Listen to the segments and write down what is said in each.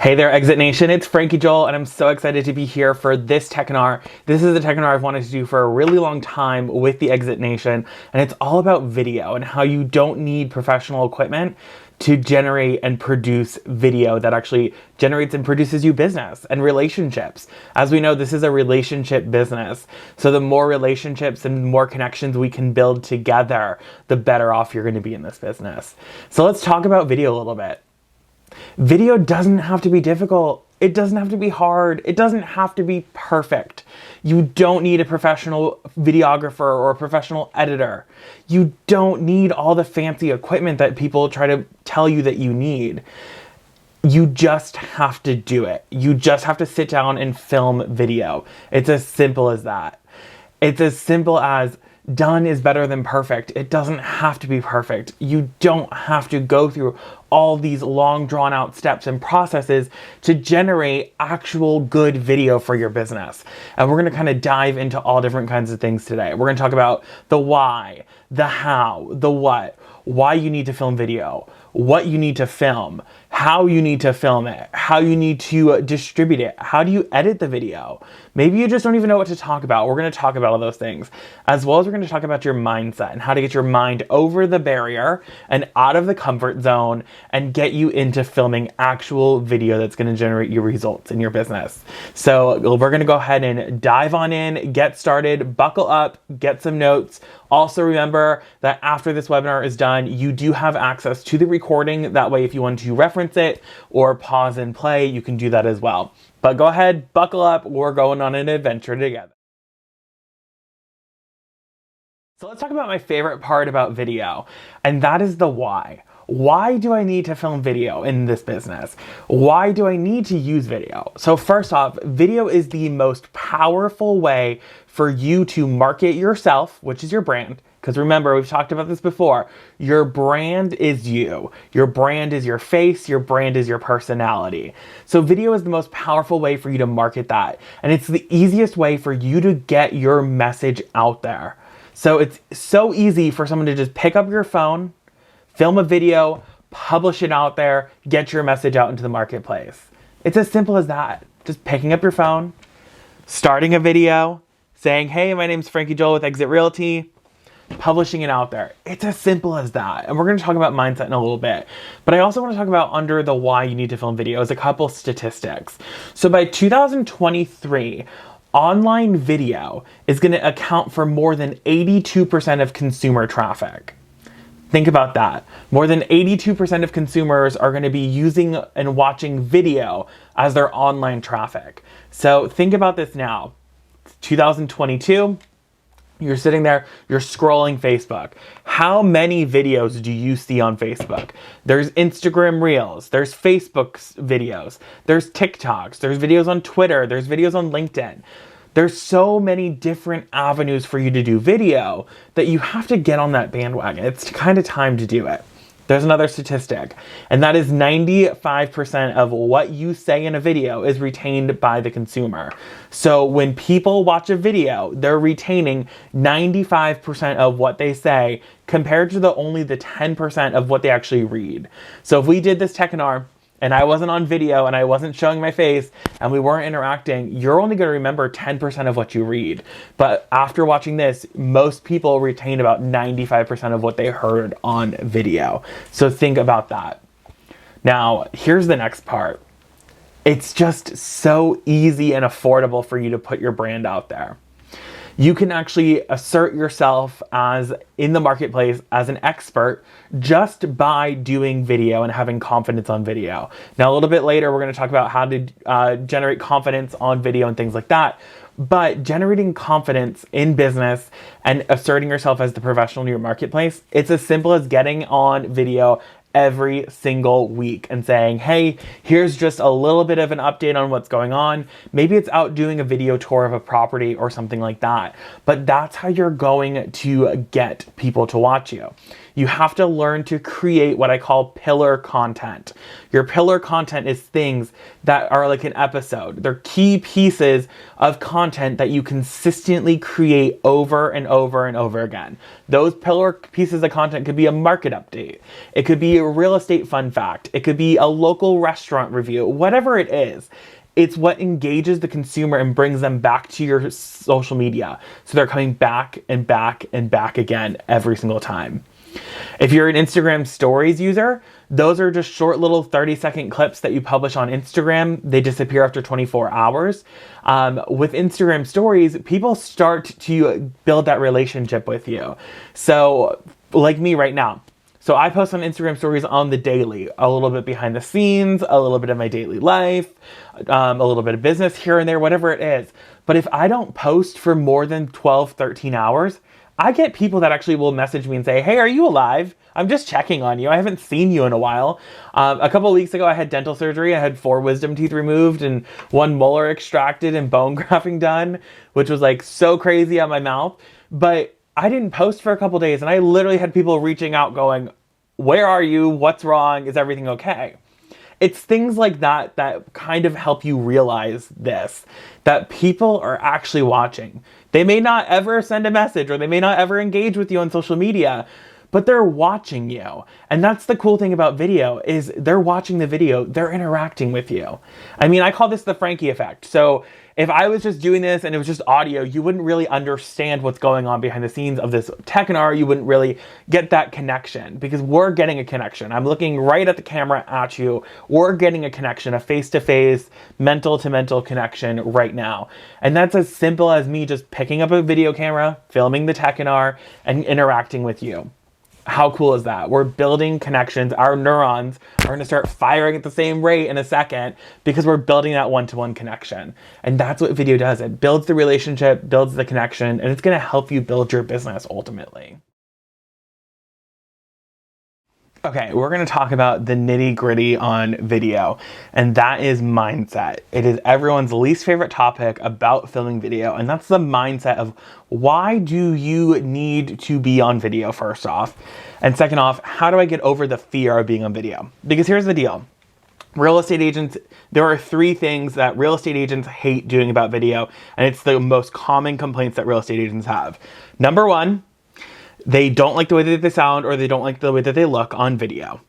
Hey there, Exit Nation. It's Frankie Joel, and I'm so excited to be here for this Techinar. This is a Techinar I've wanted to do for a really long time with the Exit Nation, and it's all about video and how you don't need professional equipment to generate and produce video that actually generates and produces you business and relationships. As we know, this is a relationship business. So the more relationships and more connections we can build together, the better off you're going to be in this business. So let's talk about video a little bit. Video doesn't have to be difficult. It doesn't have to be hard. It doesn't have to be perfect. You don't need a professional videographer or a professional editor. You don't need all the fancy equipment that people try to tell you that you need. You just have to do it. You just have to sit down and film video. It's as simple as that. It's as simple as done is better than perfect. It doesn't have to be perfect. You don't have to go through all these long drawn out steps and processes to generate actual good video for your business. And we're going to kind of dive into all different kinds of things today. We're going to talk about the why, the how, the what, why you need to film video, what you need to film, how you need to film it, how you need to distribute it, how do you edit the video. Maybe you just don't even know what to talk about. We're going to talk about all those things, as well as we're going to talk about your mindset and how to get your mind over the barrier and out of the comfort zone and get you into filming actual video that's going to generate you results in your business. So we're going to go ahead and dive on in, get started, buckle up, get some notes. Also remember that after this webinar is done, you do have access to the recording. That way, if you want to reference it or pause and play, you can do that as well. But go ahead, buckle up, we're going on an adventure together. So let's talk about my favorite part about video, and that is the why. Why do I need to film video in this business? Why do I need to use video? So first off, video is the most powerful way for you to market yourself, which is your brand. Because remember, we've talked about this before. Your brand is you. Your brand is your face. Your brand is your personality. So video is the most powerful way for you to market that. And it's the easiest way for you to get your message out there. So it's so easy for someone to just pick up your phone, film a video, publish it out there, get your message out into the marketplace. It's as simple as that. Just picking up your phone, starting a video, saying, hey, my name's Frankie Joel with Exit Realty, publishing it out there. It's as simple as that. And we're going to talk about mindset in a little bit. But I also want to talk about under the why you need to film video is a couple statistics. So by 2023, online video is going to account for more than 82% of consumer traffic. Think about that. More than 82% of consumers are going to be using and watching video as their online traffic. So think about this now. It's 2022. You're sitting there, you're scrolling Facebook. How many videos do you see on Facebook? There's Instagram Reels, there's Facebook videos, there's TikToks, there's videos on Twitter, there's videos on LinkedIn. There's so many different avenues for you to do video that you have to get on that bandwagon. It's kind of time to do it. There's another statistic, and that is 95% of what you say in a video is retained by the consumer. So when people watch a video, they're retaining 95% of what they say compared to only the 10% of what they actually read. So if we did this Techinar, and I wasn't on video and I wasn't showing my face and we weren't interacting, you're only going to remember 10% of what you read. But after watching this, most people retain about 95% of what they heard on video. So think about that. Now, here's the next part. It's just so easy and affordable for you to put your brand out there. You can actually assert yourself as in the marketplace as an expert just by doing video and having confidence on video. Now, a little bit later, we're going to talk about how to generate confidence on video and things like that. But generating confidence in business and asserting yourself as the professional in your marketplace, it's as simple as getting on video every single week and saying, hey, here's just a little bit of an update on what's going on. Maybe it's out doing a video tour of a property or something like that. But that's how you're going to get people to watch you. You have to learn to create what I call pillar content. Your pillar content is things that are like an episode. They're key pieces of content that you consistently create over and over and over again. Those pillar pieces of content could be a market update. It could be a real estate fun fact. It could be a local restaurant review, whatever it is. It's what engages the consumer and brings them back to your social media. So they're coming back and back and back again every single time. If you're an Instagram stories user, those are just short little 30-second clips that you publish on Instagram. They disappear after 24 hours. With Instagram stories, people start to build that relationship with you. So like me right now. So I post on Instagram stories on the daily, a little bit behind the scenes, a little bit of my daily life, a little bit of business here and there, whatever it is. But if I don't post for more than 12, 13 hours, I get people that actually will message me and say, hey, are you alive? I'm just checking on you. I haven't seen you in a while. A couple of weeks ago, I had dental surgery. I had 4 wisdom teeth removed and 1 molar extracted and bone grafting done, which was like so crazy on my mouth. But I didn't post for a couple days, and I literally had people reaching out going, where are you? What's wrong? Is everything okay? It's things like that that kind of help you realize this, that people are actually watching. They may not ever send a message or they may not ever engage with you on social media, but they're watching you. And that's the cool thing about video is they're watching the video, they're interacting with you. I mean, I call this the Frankie effect. So if I was just doing this and it was just audio, you wouldn't really understand what's going on behind the scenes of this webinar. You wouldn't really get that connection because we're getting a connection. I'm looking right at the camera at you. We're getting a connection, a face-to-face, mental-to-mental connection right now. And that's as simple as me just picking up a video camera, filming the webinar, and interacting with you. How cool is that? We're building connections. Our neurons are going to start firing at the same rate in a second because we're building that one-to-one connection. And that's what video does. It builds the relationship, builds the connection, and it's going to help you build your business ultimately. Okay, we're going to talk about the nitty-gritty on video, and that is mindset. It is everyone's least favorite topic about filming video, and that's the mindset of why do you need to be on video first off? And second off, how do I get over the fear of being on video? Because here's the deal. Real estate agents, there are 3 things that real estate agents hate doing about video, and it's the most common complaints that real estate agents have. Number 1, they don't like the way that they sound or they don't like the way that they look on video.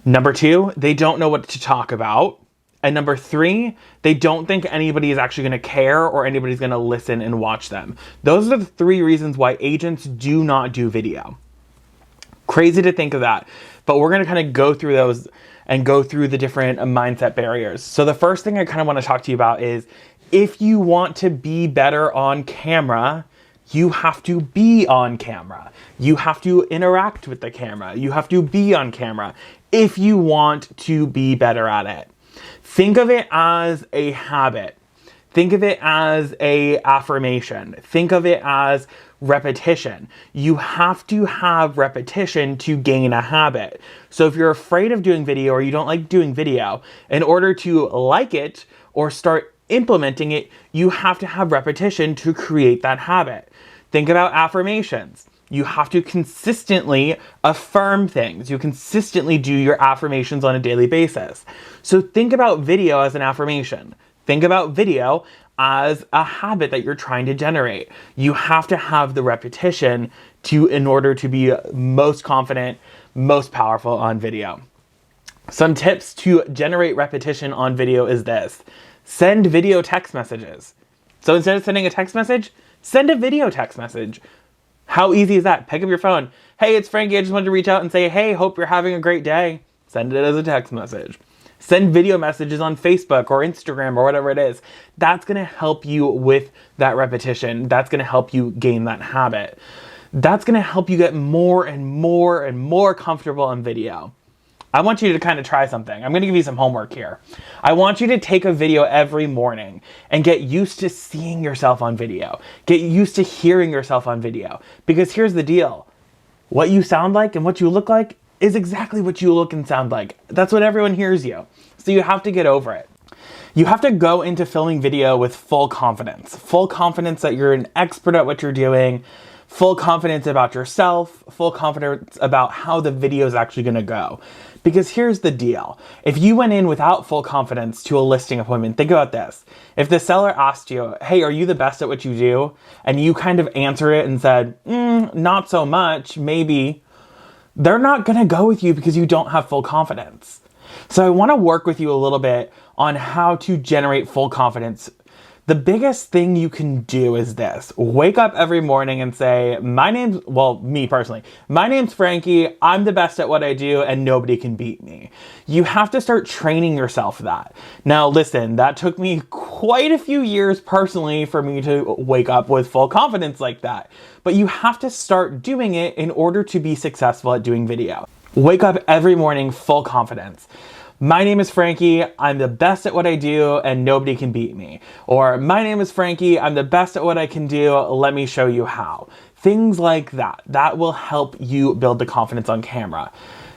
Number 2, they don't know what to talk about. And number 3, they don't think anybody is actually going to care or anybody's going to listen and watch them. Those are the 3 reasons why agents do not do video. Crazy to think of that, but we're going to kind of go through those and go through the different mindset barriers. So the first thing I kind of want to talk to you about is if you want to be better on camera, you have to be on camera. You have to interact with the camera. You have to be on camera if you want to be better at it. Think of it as a habit. Think of it as an affirmation. Think of it as repetition. You have to have repetition to gain a habit. So if you're afraid of doing video or you don't like doing video, in order to like it or start implementing it, you have to have repetition to create that habit. Think about affirmations. You have to consistently affirm things. You consistently do your affirmations on a daily basis. So think about video as an affirmation. Think about video as a habit that you're trying to generate. You have to have the repetition in order to be most confident, most powerful on video. Some tips to generate repetition on video is this. Send video text messages. So instead of sending a text message, send a video text message. How easy is that? Pick up your phone. Hey, it's Frankie. I just wanted to reach out and say, hey, hope you're having a great day. Send it as a text message. Send video messages on Facebook or Instagram or whatever it is. That's going to help you with that repetition. That's going to help you gain that habit. That's going to help you get more and more and more comfortable on video. I want you to kind of try something. I'm going to give you some homework here. I want you to take a video every morning and get used to seeing yourself on video. Get used to hearing yourself on video. Because here's the deal. What you sound like and what you look like is exactly what you look and sound like. That's what everyone hears you. So you have to get over it. You have to go into filming video with full confidence. Full confidence that you're an expert at what you're doing. full confidence about yourself, full confidence about how the video is actually going to go. Because here's the deal. If you went in without full confidence to a listing appointment, think about this. If the seller asked you, hey, are you the best at what you do? And you kind of answer it and said, not so much, maybe. They're not going to go with you because you don't have full confidence. So I want to work with you a little bit on how to generate full confidence. The biggest thing you can do is this. Wake up every morning and say, me personally, my name's Frankie, I'm the best at what I do, and nobody can beat me. You have to start training yourself that. Now listen, that took me quite a few years personally for me to wake up with full confidence like that. But you have to start doing it in order to be successful at doing video. Wake up every morning full confidence. My name is Frankie, I'm the best at what I do and nobody can beat me. Or my name is Frankie, I'm the best at what I can do, let me show you how. Things like that. That will help you build the confidence on camera.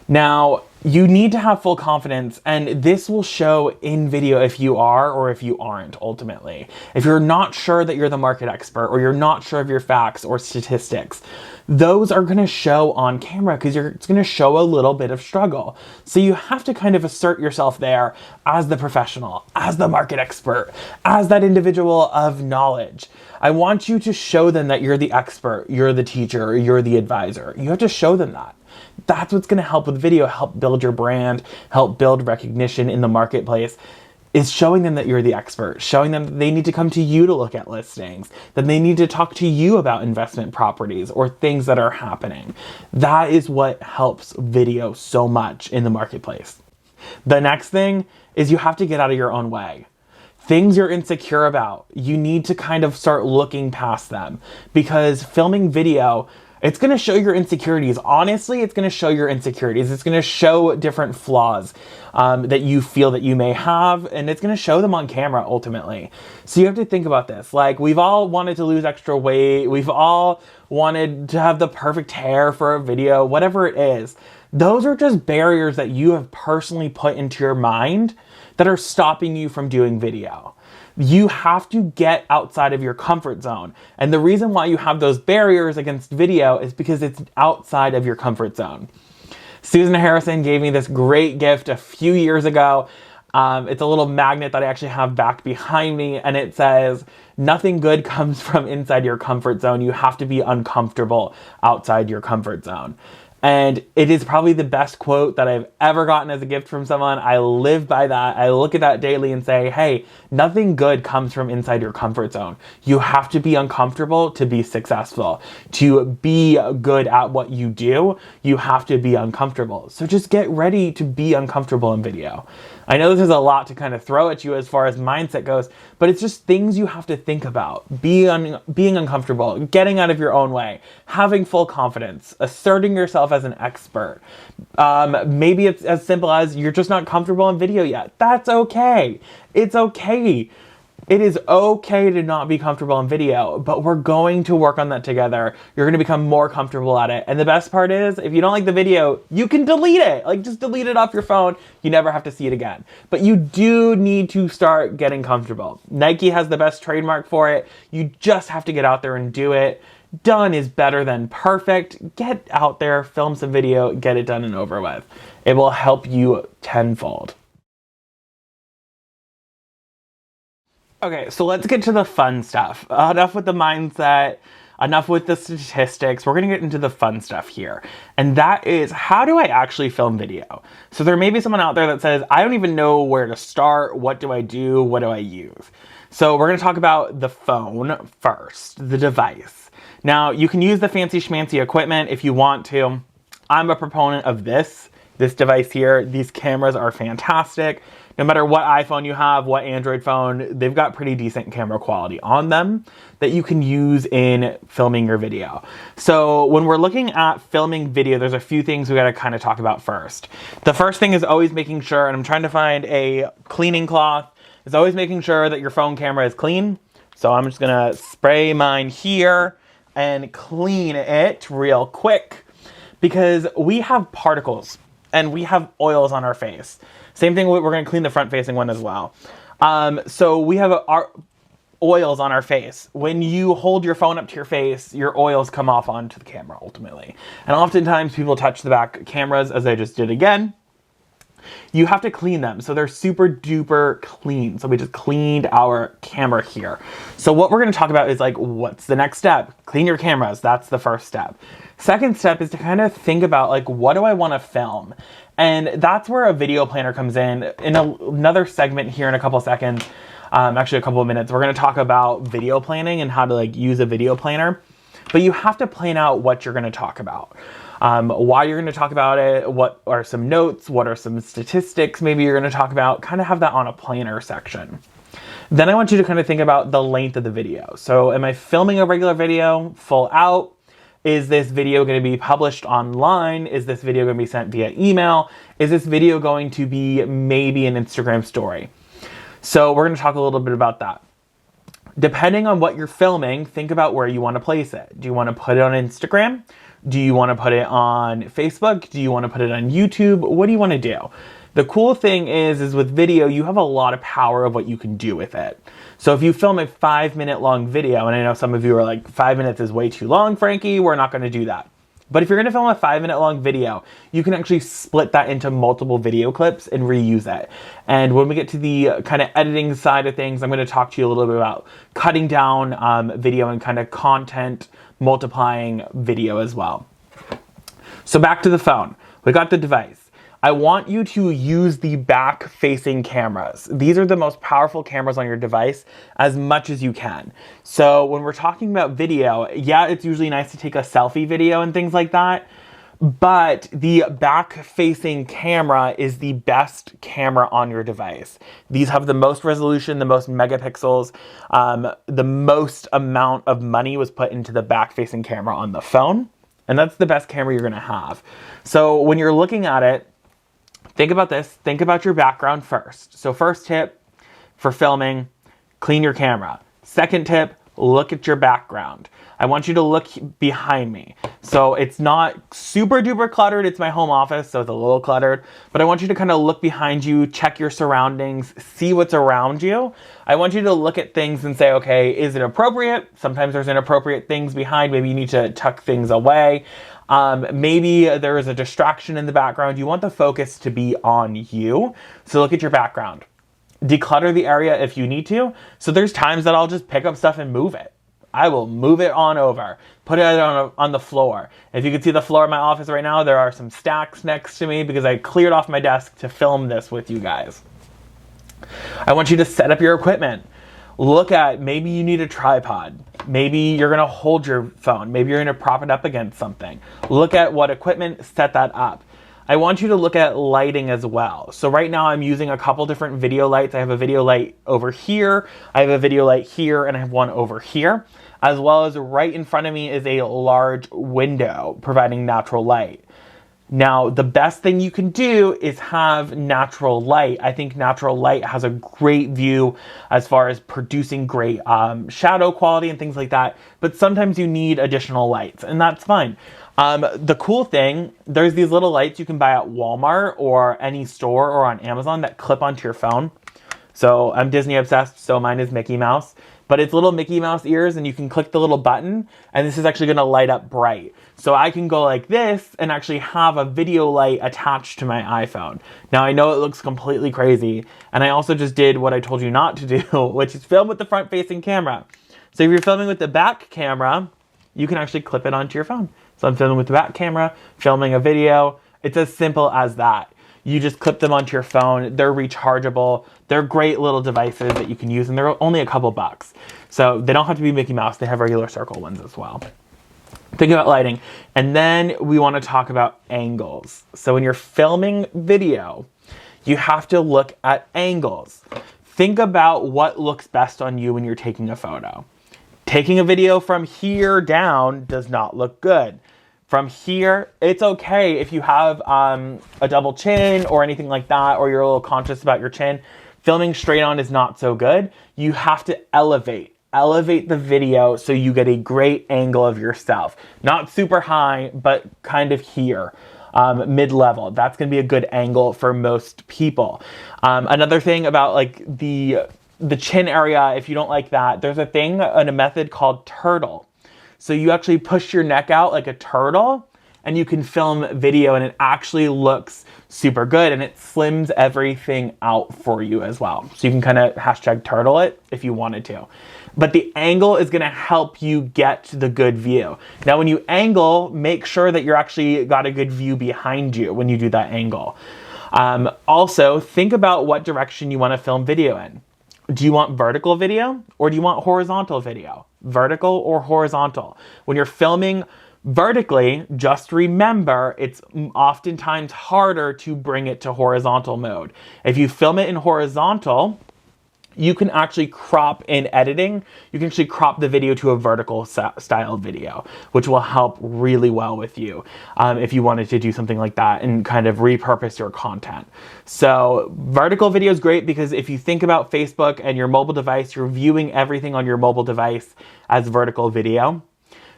Now, you need to have full confidence, and this will show in video if you are or if you aren't ultimately. If you're not sure that you're the market expert, or you're not sure of your facts or statistics, those are going to show on camera because it's going to show a little bit of struggle. So you have to kind of assert yourself there as the professional, as the market expert, as that individual of knowledge. I want you to show them that you're the expert, you're the teacher, you're the advisor. You have to show them that. That's what's going to help with video, help build your brand, help build recognition in the marketplace, is showing them that you're the expert, showing them that they need to come to you to look at listings, that they need to talk to you about investment properties or things that are happening. That is what helps video so much in the marketplace. The next thing is you have to get out of your own way. Things you're insecure about, you need to kind of start looking past them, because filming video, it's going to show your insecurities. Honestly, it's going to show your insecurities. It's going to show different flaws that you feel that you may have, and it's going to show them on camera ultimately. So you have to think about this. Like, we've all wanted to lose extra weight. We've all wanted to have the perfect hair for a video, whatever it is. Those are just barriers that you have personally put into your mind that are stopping you from doing video. You have to get outside of your comfort zone. And the reason why you have those barriers against video is because it's outside of your comfort zone. Susan Harrison gave me this great gift a few years ago. It's a little magnet that I actually have back behind me, and it says, nothing good comes from inside your comfort zone. You have to be uncomfortable outside your comfort zone. And it is probably the best quote that I've ever gotten as a gift from someone. I live by that. I look at that daily and say, hey, nothing good comes from inside your comfort zone. You have to be uncomfortable to be successful. To be good at what you do, you have to be uncomfortable. So just get ready to be uncomfortable in video. I know this is a lot to kind of throw at you as far as mindset goes, but it's just things you have to think about. Being uncomfortable, getting out of your own way, having full confidence, asserting yourself as an expert. Maybe it's as simple as you're just not comfortable in video yet. That's okay. It's okay. It is okay to not be comfortable in video, but we're going to work on that together. You're going to become more comfortable at it. And the best part is, if you don't like the video, you can delete it. Like, just delete it off your phone. You never have to see it again. But you do need to start getting comfortable. Nike has the best trademark for it. You just have to get out there and do it. Done is better than perfect. Get out there, film some video, get it done and over with. It will help you tenfold. Okay, so let's get to the fun stuff. Enough with the mindset, enough with the statistics. We're gonna get into the fun stuff here. And that is, how do I actually film video? So there may be someone out there that says, I don't even know where to start. What do I do? What do I use? So we're gonna talk about the phone first, the device. Now, you can use the fancy schmancy equipment if you want to. I'm a proponent of this device here. These cameras are fantastic. No matter what iPhone you have, what Android phone, they've got pretty decent camera quality on them that you can use in filming your video. So when we're looking at filming video, there's a few things we gotta kind of talk about first. The first thing is always making sure, and I'm trying to find a cleaning cloth, is always making sure that your phone camera is clean. So I'm just gonna spray mine here and clean it real quick, because we have particles and we have oils on our face. Same thing, we're gonna clean the front facing one as well. So we have oils on our face. When you hold your phone up to your face, your oils come off onto the camera ultimately. And oftentimes people touch the back cameras, as I just did again. You have to clean them. So they're super duper clean. So we just cleaned our camera here. So what we're going to talk about is like, what's the next step? Clean your cameras. That's the first step. Second step is to kind of think about like, what do I want to film? And that's where a video planner comes in. In another segment here in a couple seconds, actually a couple of minutes, we're going to talk about video planning and how to like use a video planner. But you have to plan out what you're going to talk about. Why you're going to talk about it, what are some notes, what are some statistics maybe you're going to talk about, kind of have that on a planner section. Then I want you to kind of think about the length of the video. So am I filming a regular video full out? Is this video going to be published online? Is this video going to be sent via email? Is this video going to be maybe an Instagram story? So we're going to talk a little bit about that. Depending on what you're filming, think about where you want to place it. Do you want to put it on Instagram? Do you want to put it on Facebook? Do you want to put it on YouTube? What do you want to do? The cool thing is with video, you have a lot of power of what you can do with it. So if you film a 5-minute long video, and I know some of you are like, 5 minutes is way too long, Frankie, we're not going to do that. But if you're going to film a 5-minute long video, you can actually split that into multiple video clips and reuse it. And when we get to the kind of editing side of things, I'm going to talk to you a little bit about cutting down video and kind of content multiplying video as well. So back to the phone. We got the device. I want you to use the back-facing cameras. These are the most powerful cameras on your device as much as you can. So when we're talking about video, yeah, it's usually nice to take a selfie video and things like that, but the back-facing camera is the best camera on your device. These have the most resolution, the most megapixels, the most amount of money was put into the back-facing camera on the phone, and that's the best camera you're gonna have. So when you're looking at it, think about this. Think about your background first. So first tip for filming, clean your camera. Second tip, look at your background. I want you to look behind me. So it's not super duper cluttered. It's my home office, so it's a little cluttered. But I want you to kind of look behind you, check your surroundings, see what's around you. I want you to look at things and say, okay, is it appropriate? Sometimes there's inappropriate things behind. Maybe you need to tuck things away. Maybe there is a distraction in the background. You want the focus to be on you. So look at your background. Declutter the area if you need to. So there's times that I'll just pick up stuff and move it. I will move it on over, put it on the floor. If you can see the floor of my office right now, there are some stacks next to me because I cleared off my desk to film this with you guys. I want you to set up your equipment. Look at, maybe you need a tripod. Maybe you're gonna hold your phone. Maybe you're gonna prop it up against something. Look at what equipment, set that up. I want you to look at lighting as well. So right now I'm using a couple different video lights. I have a video light over here, I have a video light here, and I have one over here. As well as right in front of me is a large window providing natural light. Now, the best thing you can do is have natural light. I think natural light has a great view as far as producing great shadow quality and things like that. But sometimes you need additional lights, and that's fine. The cool thing, there's these little lights you can buy at Walmart or any store or on Amazon that clip onto your phone. So I'm Disney obsessed, so mine is Mickey Mouse. But it's little Mickey Mouse ears, and you can click the little button, and this is actually gonna light up bright. So I can go like this and actually have a video light attached to my iPhone. Now I know it looks completely crazy, and I also just did what I told you not to do, which is film with the front-facing camera. So if you're filming with the back camera, you can actually clip it onto your phone. So I'm filming with the back camera, filming a video. It's as simple as that. You just clip them onto your phone. They're rechargeable. They're great little devices that you can use, and they're only a couple bucks. So they don't have to be Mickey Mouse. They have regular circle ones as well. Think about lighting. And then we want to talk about angles. So when you're filming video, you have to look at angles. Think about what looks best on you when you're taking a photo. Taking a video from here down does not look good. From here, it's okay if you have a double chin or anything like that, or you're a little conscious about your chin. Filming straight on is not so good. You have to elevate the video so you get a great angle of yourself. Not super high, but kind of here, mid-level. That's gonna be a good angle for most people. Another thing about like the the chin area, if you don't like that, there's a thing and a method called turtle. So you actually push your neck out like a turtle and you can film video and it actually looks super good and it slims everything out for you as well. So you can kind of hashtag turtle it if you wanted to. But the angle is gonna help you get the good view. Now when you angle, make sure that you're actually got a good view behind you when you do that angle. Also, think about what direction you wanna film video in. Do you want vertical video or do you want horizontal video? Vertical or horizontal? When you're filming vertically, just remember it's oftentimes harder to bring it to horizontal mode. If you film it in horizontal, you can actually crop in editing. You can actually crop the video to a vertical style video, which will help really well with you if you wanted to do something like that and kind of repurpose your content. So vertical video is great because if you think about Facebook and your mobile device, you're viewing everything on your mobile device as vertical video.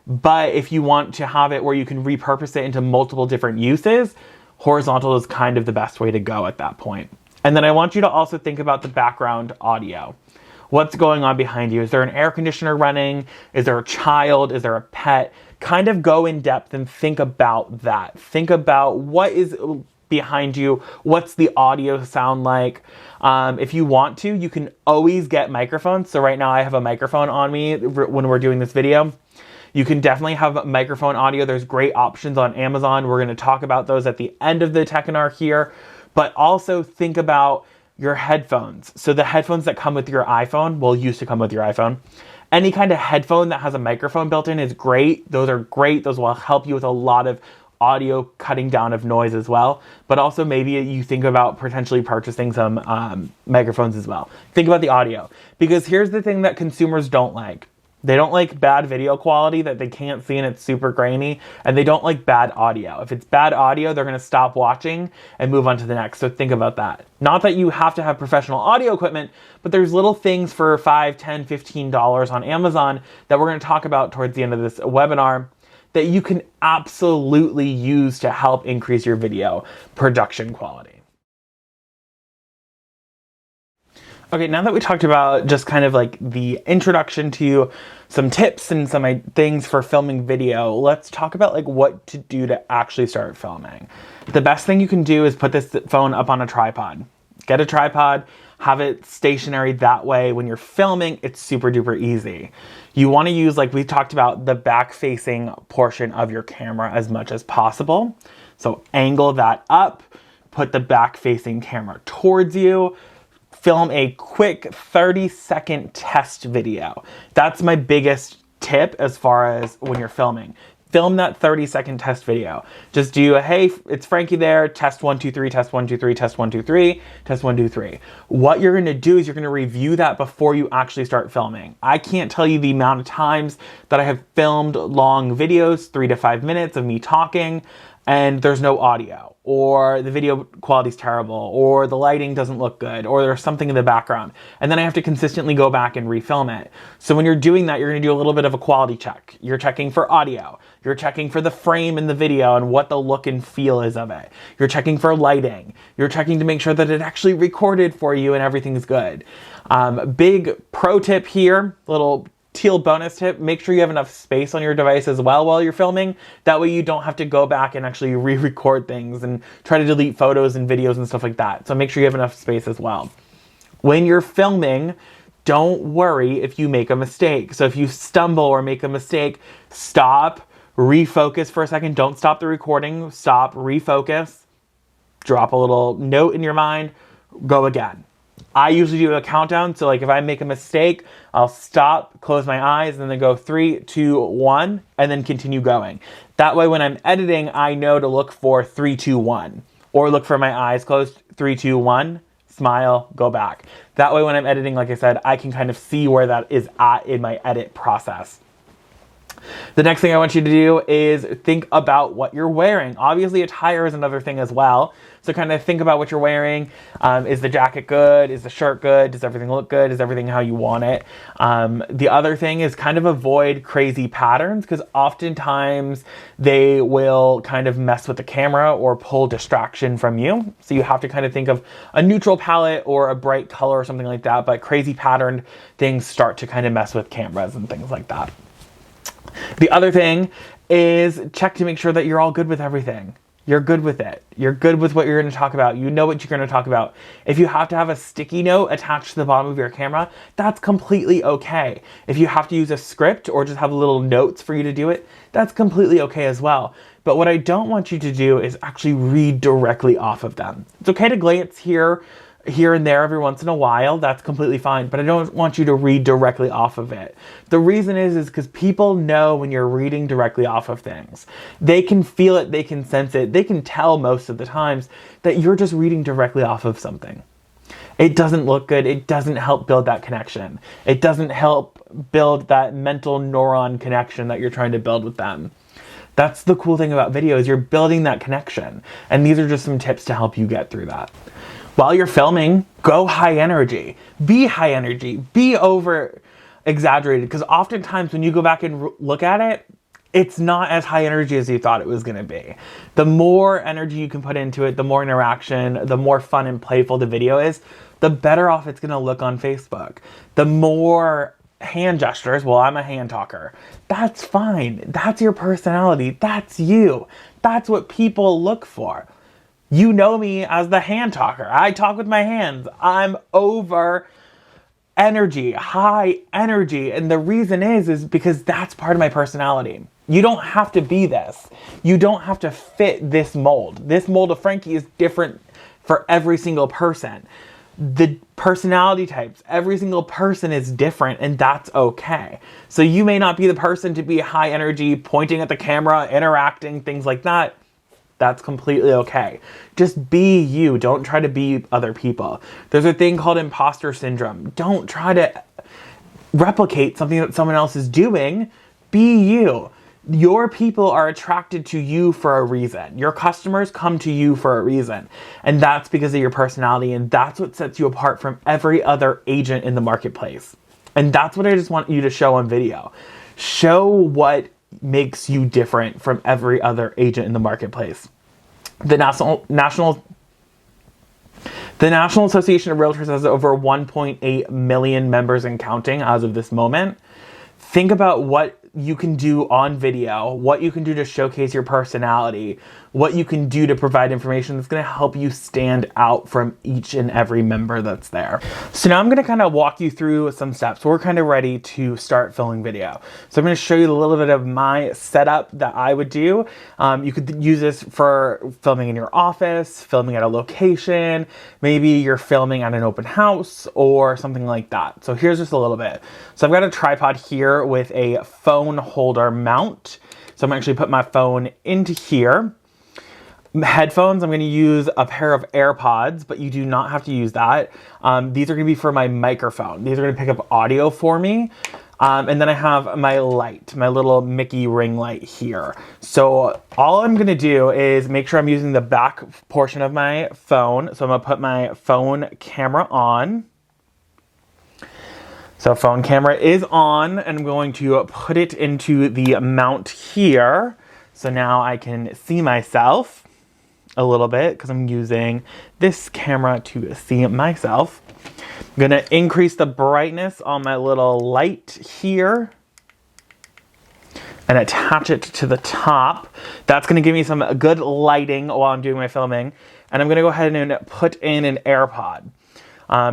But if you want to have it where you can repurpose it into multiple different uses, horizontal is kind of the best way to go at that point. And then I want you to also think about the background audio. What's going on behind you? Is there an air conditioner running? Is there a child? Is there a pet? Kind of go in depth and think about that. Think about what is behind you. What's the audio sound like? If you want to, you can always get microphones. So right now I have a microphone on me when we're doing this video. You can definitely have microphone audio. There's great options on Amazon. We're going to talk about those at the end of the Techinar here. But also think about your headphones. So the headphones that come with your iPhone, well, used to come with your iPhone. Any kind of headphone that has a microphone built in is great. Those are great. Those will help you with a lot of audio cutting down of noise as well. But also maybe you think about potentially purchasing some microphones as well. Think about the audio. Because here's the thing that consumers don't like. They don't like bad video quality that they can't see and it's super grainy, and they don't like bad audio. If it's bad audio, they're gonna stop watching and move on to the next, so think about that. Not that you have to have professional audio equipment, but there's little things for $5, $10, $15 on Amazon that we're gonna talk about towards the end of this webinar that you can absolutely use to help increase your video production quality. Okay, now that we talked about just kind of like the introduction to some tips and some things for filming video, let's talk about like what to do to actually start filming. The best thing you can do is put this phone up on a tripod. Get a tripod, have it stationary, that way when you're filming, it's super duper easy. You want to use, like we talked about, the back facing portion of your camera as much as possible. So angle that up, put the back facing camera towards you, film a quick 30-second test video. That's my biggest tip as far as when you're filming. Film that 30-second test video. Just do a, hey, it's Frankie there, test 1, 2, 3, test 1, 2, 3, test 1, 2, 3, test 1, 2, 3. What you're gonna do is you're gonna review that before you actually start filming. I can't tell you the amount of times that I have filmed long videos, 3 to 5 minutes of me talking, and there's no audio, or the video quality is terrible, or the lighting doesn't look good, or there's something in the background. And then I have to consistently go back and refilm it. So when you're doing that, you're gonna do a little bit of a quality check. You're checking for audio. You're checking for the frame in the video and what the look and feel is of it. You're checking for lighting. You're checking to make sure that it actually recorded for you and everything's good. Big pro tip here, little teal bonus tip, make sure you have enough space on your device as well while you're filming. That way you don't have to go back and actually re-record things and try to delete photos and videos and stuff like that. So make sure you have enough space as well. When you're filming, don't worry if you make a mistake. So if you stumble or make a mistake, stop, refocus for a second. Don't stop the recording. Stop, refocus, drop a little note in your mind, go again. I usually do a countdown, so like if I make a mistake, I'll stop, close my eyes, and then go 3, 2, 1, and then continue going. That way when I'm editing, I know to look for 3, 2, 1, or look for my eyes closed, 3, 2, 1, smile, go back. That way when I'm editing, like I said, I can kind of see where that is at in my edit process. The next thing I want you to do is think about what you're wearing. Obviously, attire is another thing as well. So kind of think about what you're wearing. Is the jacket good? Is the shirt good? Does everything look good? Is everything how you want it? The other thing is kind of avoid crazy patterns, because oftentimes they will kind of mess with the camera or pull distraction from you. So you have to kind of think of a neutral palette or a bright color or something like that. But crazy patterned things start to kind of mess with cameras and things like that. The other thing is check to make sure that you're all good with everything. You're good with it. You're good with what you're going to talk about. You know what you're going to talk about. If you have to have a sticky note attached to the bottom of your camera, that's completely okay. If you have to use a script or just have little notes for you to do it, that's completely okay as well. But what I don't want you to do is actually read directly off of them. It's okay to glance here and there every once in a while. That's completely fine, but I don't want you to read directly off of it. The reason is because people know when you're reading directly off of things. They can feel it, they can sense it, they can tell most of the times that you're just reading directly off of something. It doesn't look good. It doesn't help build that connection. It doesn't help build that mental neuron connection that you're trying to build with them. That's the cool thing about video, is you're building that connection. And these are just some tips to help you get through that. While you're filming, go high energy. Be high energy. Be over exaggerated, because oftentimes when you go back and look at it, it's not as high energy as you thought it was going to be. The more energy you can put into it, the more interaction, the more fun and playful the video is, the better off it's going to look on Facebook. The more hand gestures, well, I'm a hand talker. That's fine. That's your personality. That's you. That's what people look for. You know me as the hand talker. I talk with my hands. I'm over energy, high energy. And the reason is because that's part of my personality. You don't have to be this. You don't have to fit this mold. This mold of Frankie is different for every single person. The personality types, every single person is different, and that's okay. So you may not be the person to be high energy, pointing at the camera, interacting, things like that. That's completely okay. Just be you. Don't try to be other people. There's a thing called imposter syndrome. Don't try to replicate something that someone else is doing. Be you. Your people are attracted to you for a reason. Your customers come to you for a reason. And that's because of your personality. And that's what sets you apart from every other agent in the marketplace. And that's what I just want you to show on video. Show what makes you different from every other agent in the marketplace. The National Association of Realtors has over 1.8 million members and counting as of this moment. Think about what you can do on video, what you can do to showcase your personality, what you can do to provide information that's going to help you stand out from each and every member that's there. So now I'm going to kind of walk you through some steps. We're kind of ready to start filming video. So I'm going to show you a little bit of my setup that I would do. You could use this for filming in your office, filming at a location, maybe you're filming at an open house or something like that. So here's just a little bit. So I've got a tripod here with a phone holder mount. So I'm actually put my phone into here. Headphones, I'm going to use a pair of AirPods, but you do not have to use that. These are going to be for my microphone. These are going to pick up audio for me. And then I have my light, my little Mickey ring light here. So all I'm going to do is make sure I'm using the back portion of my phone. So I'm going to put my phone camera on. So phone camera is on, and I'm going to put it into the mount here. So now I can see myself a little bit because I'm using this camera to see myself. I'm going to increase the brightness on my little light here and attach it to the top. That's going to give me some good lighting while I'm doing my filming. And I'm going to go ahead and put in an AirPod.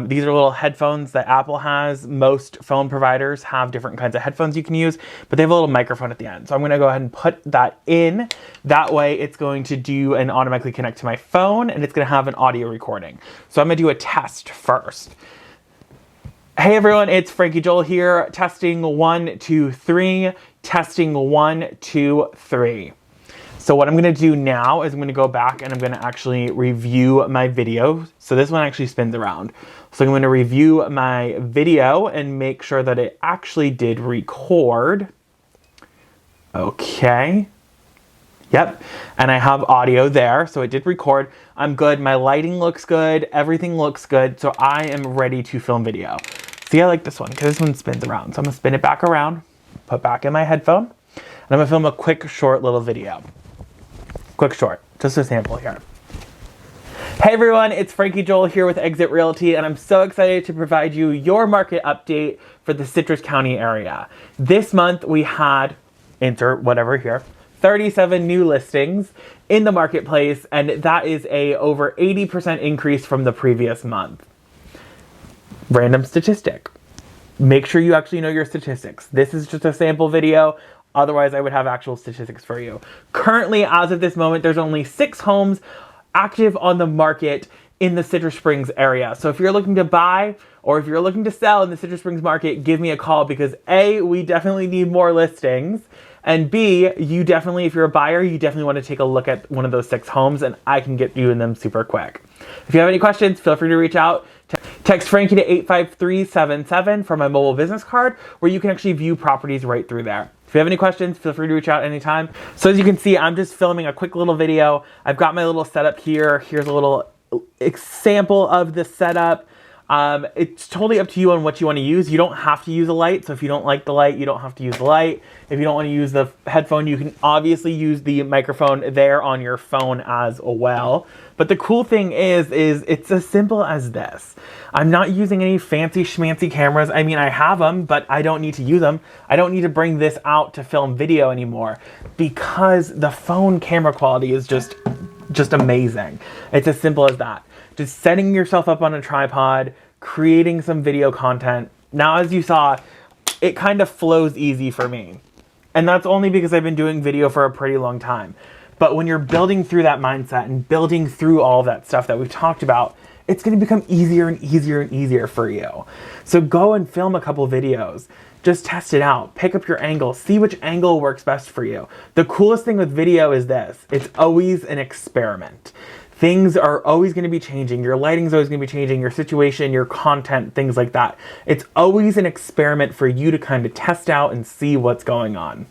These are little headphones that Apple has. Most phone providers have different kinds of headphones you can use, but they have a little microphone at the end. So I'm going to go ahead and put that in. That way it's going to do and automatically connect to my phone, and it's going to have an audio recording. So I'm going to do a test first. Hey everyone, it's Frankie Joel here. Testing 1, 2, 3. Testing 1, 2, 3. So what I'm going to do now is I'm going to go back and I'm going to actually review my video. So this one actually spins around. So I'm going to review my video and make sure that it actually did record. Okay. Yep. And I have audio there, so it did record. I'm good. My lighting looks good. Everything looks good. So I am ready to film video. See, I like this one because this one spins around. So I'm going to spin it back around, put back in my headphone, and I'm going to film a quick, short little video. Quick, short. Just a sample here. Hey everyone, it's Frankie Joel here with Exit Realty, and I'm so excited to provide you your market update for the Citrus County area. This month we had, insert whatever here, 37 new listings in the marketplace, and that is a over 80% increase from the previous month. Random statistic. Make sure you actually know your statistics. This is just a sample video. Otherwise, I would have actual statistics for you. Currently, as of this moment, there's only 6 homes active on the market in the Citrus Springs area. So if you're looking to buy or if you're looking to sell in the Citrus Springs market, give me a call because A, we definitely need more listings. And B, you definitely, if you're a buyer, you definitely want to take a look at one of those 6 homes and I can get you in them super quick. If you have any questions, feel free to reach out. Text Frankie to 85377 for my mobile business card where you can actually view properties right through there. If you have any questions, feel free to reach out anytime. So as you can see, I'm just filming a quick little video. I've got my little setup here. Here's a little example of the setup. It's totally up to you on what you want to use. You don't have to use a light. So if you don't like the light, you don't have to use the light. If you don't want to use the headphone, you can obviously use the microphone there on your phone as well. But the cool thing is it's as simple as this. I'm not using any fancy schmancy cameras. I mean, I have them, but I don't need to use them. I don't need to bring this out to film video anymore because the phone camera quality is just amazing. It's as simple as that. Just setting yourself up on a tripod, creating some video content. Now, as you saw, it kind of flows easy for me. And that's only because I've been doing video for a pretty long time. But when you're building through that mindset and building through all that stuff that we've talked about, it's going to become easier and easier and easier for you. So go and film a couple videos. Just test it out. Pick up your angle. See which angle works best for you. The coolest thing with video is this. It's always an experiment. Things are always going to be changing. Your lighting's always going to be changing. Your situation, your content, things like that. It's always an experiment for you to kind of test out and see what's going on.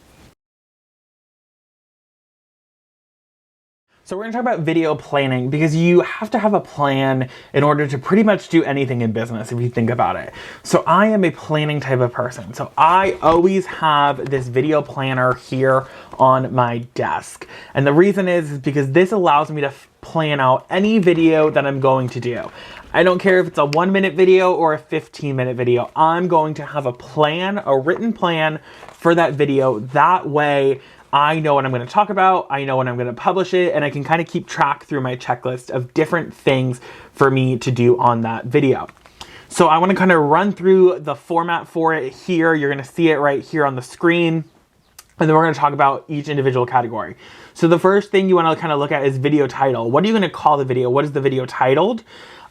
So we're going to talk about video planning because you have to have a plan in order to pretty much do anything in business if you think about it. So I am a planning type of person. So I always have this video planner here on my desk. And the reason is because this allows me to plan out any video that I'm going to do. I don't care if it's a 1-minute video or a 15-minute video. I'm going to have a plan, a written plan for that video. That way, I know what I'm going to talk about, I know when I'm going to publish it, and I can kind of keep track through my checklist of different things for me to do on that video. So I want to kind of run through the format for it here. You're going to see it right here on the screen. And then we're going to talk about each individual category. So the first thing you want to kind of look at is video title. What are you going to call the video? What is the video titled?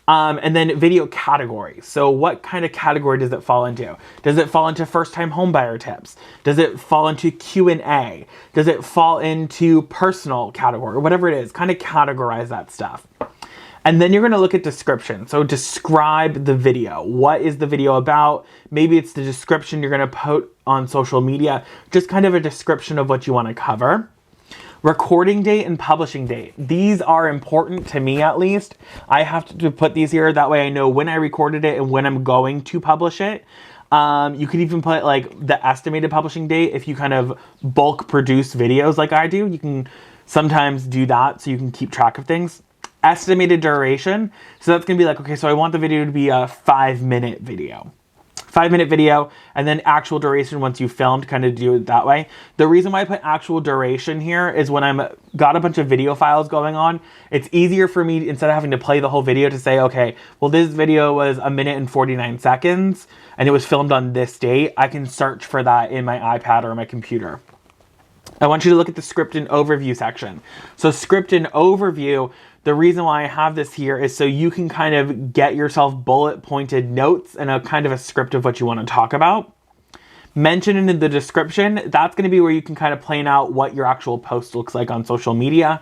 And then video category. So what kind of category does it fall into? Does it fall into first-time homebuyer tips? Does it fall into Q&A? Does it fall into personal category? Whatever it is, kind of categorize that stuff. And then you're going to look at description. So describe the video. What is the video about? Maybe it's the description you're going to put on social media. Just kind of a description of what you want to cover. Recording date and publishing date. These are important to me, at least. I have to put these here. That way I know when I recorded it and when I'm going to publish it. You could even put like the estimated publishing date. If you kind of bulk produce videos like I do, you can sometimes do that so you can keep track of things. Estimated duration. So that's going to be like, okay, so I want the video to be a 5-minute video. 5-minute video, and then actual duration once you filmed, kind of do it that way. The reason why I put actual duration here is when I'm got a bunch of video files going on, it's easier for me, instead of having to play the whole video, to say, okay, well, this video was 1 minute and 49 seconds, and it was filmed on this date. I can search for that in my iPad or my computer. I want you to look at the script and overview section. So script and overview, the reason why I have this here is so you can kind of get yourself bullet pointed notes and a kind of a script of what you want to talk about. Mention in the description, that's going to be where you can kind of plan out what your actual post looks like on social media.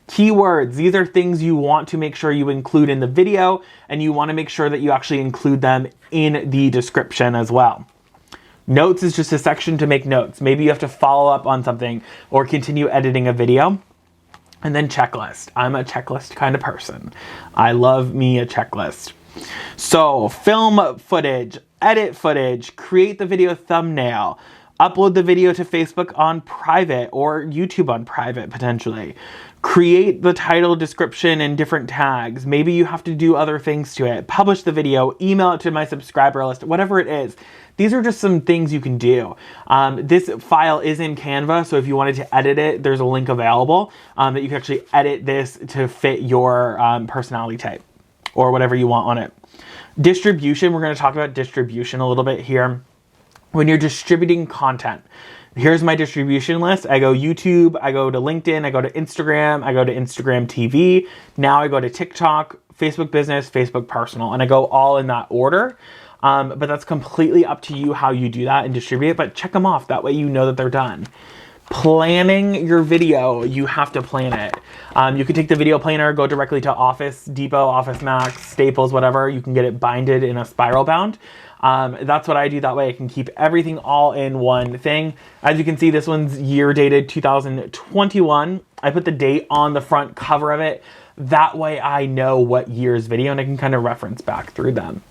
Keywords, these are things you want to make sure you include in the video, and you want to make sure that you actually include them in the description as well. Notes is just a section to make notes. Maybe you have to follow up on something or continue editing a video. And then checklist. I'm a checklist kind of person. I love me a checklist. So film footage, edit footage, create the video thumbnail, upload the video to Facebook on private or YouTube on private potentially. Create the title, description, and different tags. Maybe you have to do other things to it. Publish the video, email it to my subscriber list, whatever it is. These are just some things you can do. This file is in Canva, so if you wanted to edit it, there's a link available that you can actually edit this to fit your personality type or whatever you want on it. Distribution, we're going to talk about distribution a little bit here. When you're distributing content, here's my distribution list. I go YouTube, I go to LinkedIn, I go to Instagram, I go to Instagram TV. Now I go to TikTok, Facebook Business, Facebook Personal, and I go all in that order. But that's completely up to you how you do that and distribute it, but check them off. That way you know that they're done. Planning your video, you have to plan it. You can take the video planner, go directly to Office Depot, Office Max, Staples, whatever. You can get it binded in a spiral bound. That's what I do. That way I can keep everything all in one thing. As you can see, this one's year dated 2021. I put the date on the front cover of it. That way I know what year's video and I can kind of reference back through them.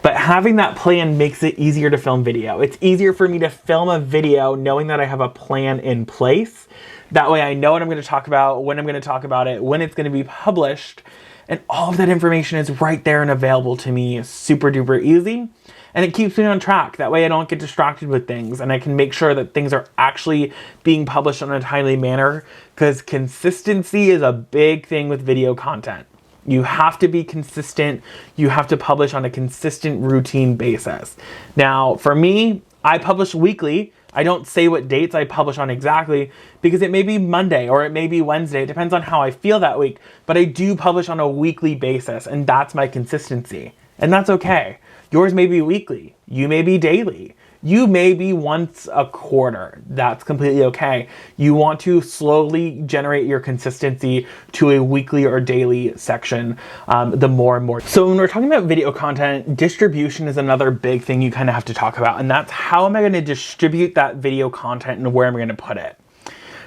But having that plan makes it easier to film video. It's easier for me to film a video knowing that I have a plan in place. That way I know what I'm going to talk about, when I'm going to talk about it, when it's going to be published, and all of that information is right there and available to me super duper easy. And it keeps me on track. That way I don't get distracted with things and I can make sure that things are actually being published in a timely manner, because consistency is a big thing with video content. You have to be consistent. You have to publish on a consistent routine basis. Now, for me, I publish weekly. I don't say what dates I publish on exactly because it may be Monday or it may be Wednesday. It depends on how I feel that week. But I do publish on a weekly basis, and that's my consistency. And that's okay. Yours may be weekly. You may be daily. You may be once a quarter. That's completely okay. You want to slowly generate your consistency to a weekly or daily section, the more and more. So when we're talking about video content, distribution is another big thing you kind of have to talk about. And that's how am I going to distribute that video content and where am I going to put it?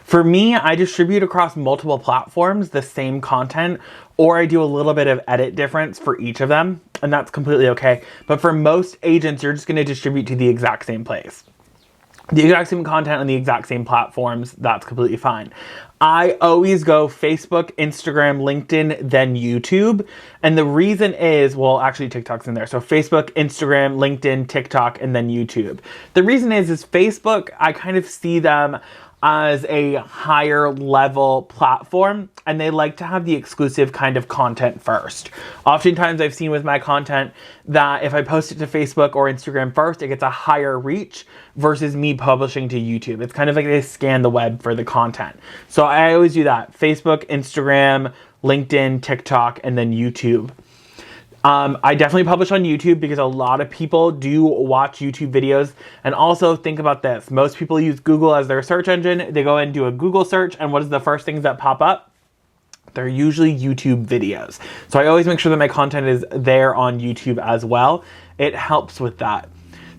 For me, I distribute across multiple platforms the same content, or I do a little bit of edit difference for each of them, and that's completely okay. But for most agents, you're just going to distribute to the exact same place. The exact same content on the exact same platforms, that's completely fine. I always go Facebook, Instagram, LinkedIn, then YouTube. And the reason is, well, actually TikTok's in there. So Facebook, Instagram, LinkedIn, TikTok, and then YouTube. The reason is Facebook, I kind of see them as a higher level platform, and they like to have the exclusive kind of content first. Oftentimes I've seen with my content that if I post it to Facebook or Instagram first, it gets a higher reach versus me publishing to YouTube. It's kind of like they scan the web for the content. So I always do that. Facebook, Instagram, LinkedIn, TikTok, and then YouTube. I definitely publish on YouTube because a lot of people do watch YouTube videos. And also think about this. Most people use Google as their search engine. They go and do a Google search, and what is the first things that pop up? They're usually YouTube videos. So I always make sure that my content is there on YouTube as well. It helps with that.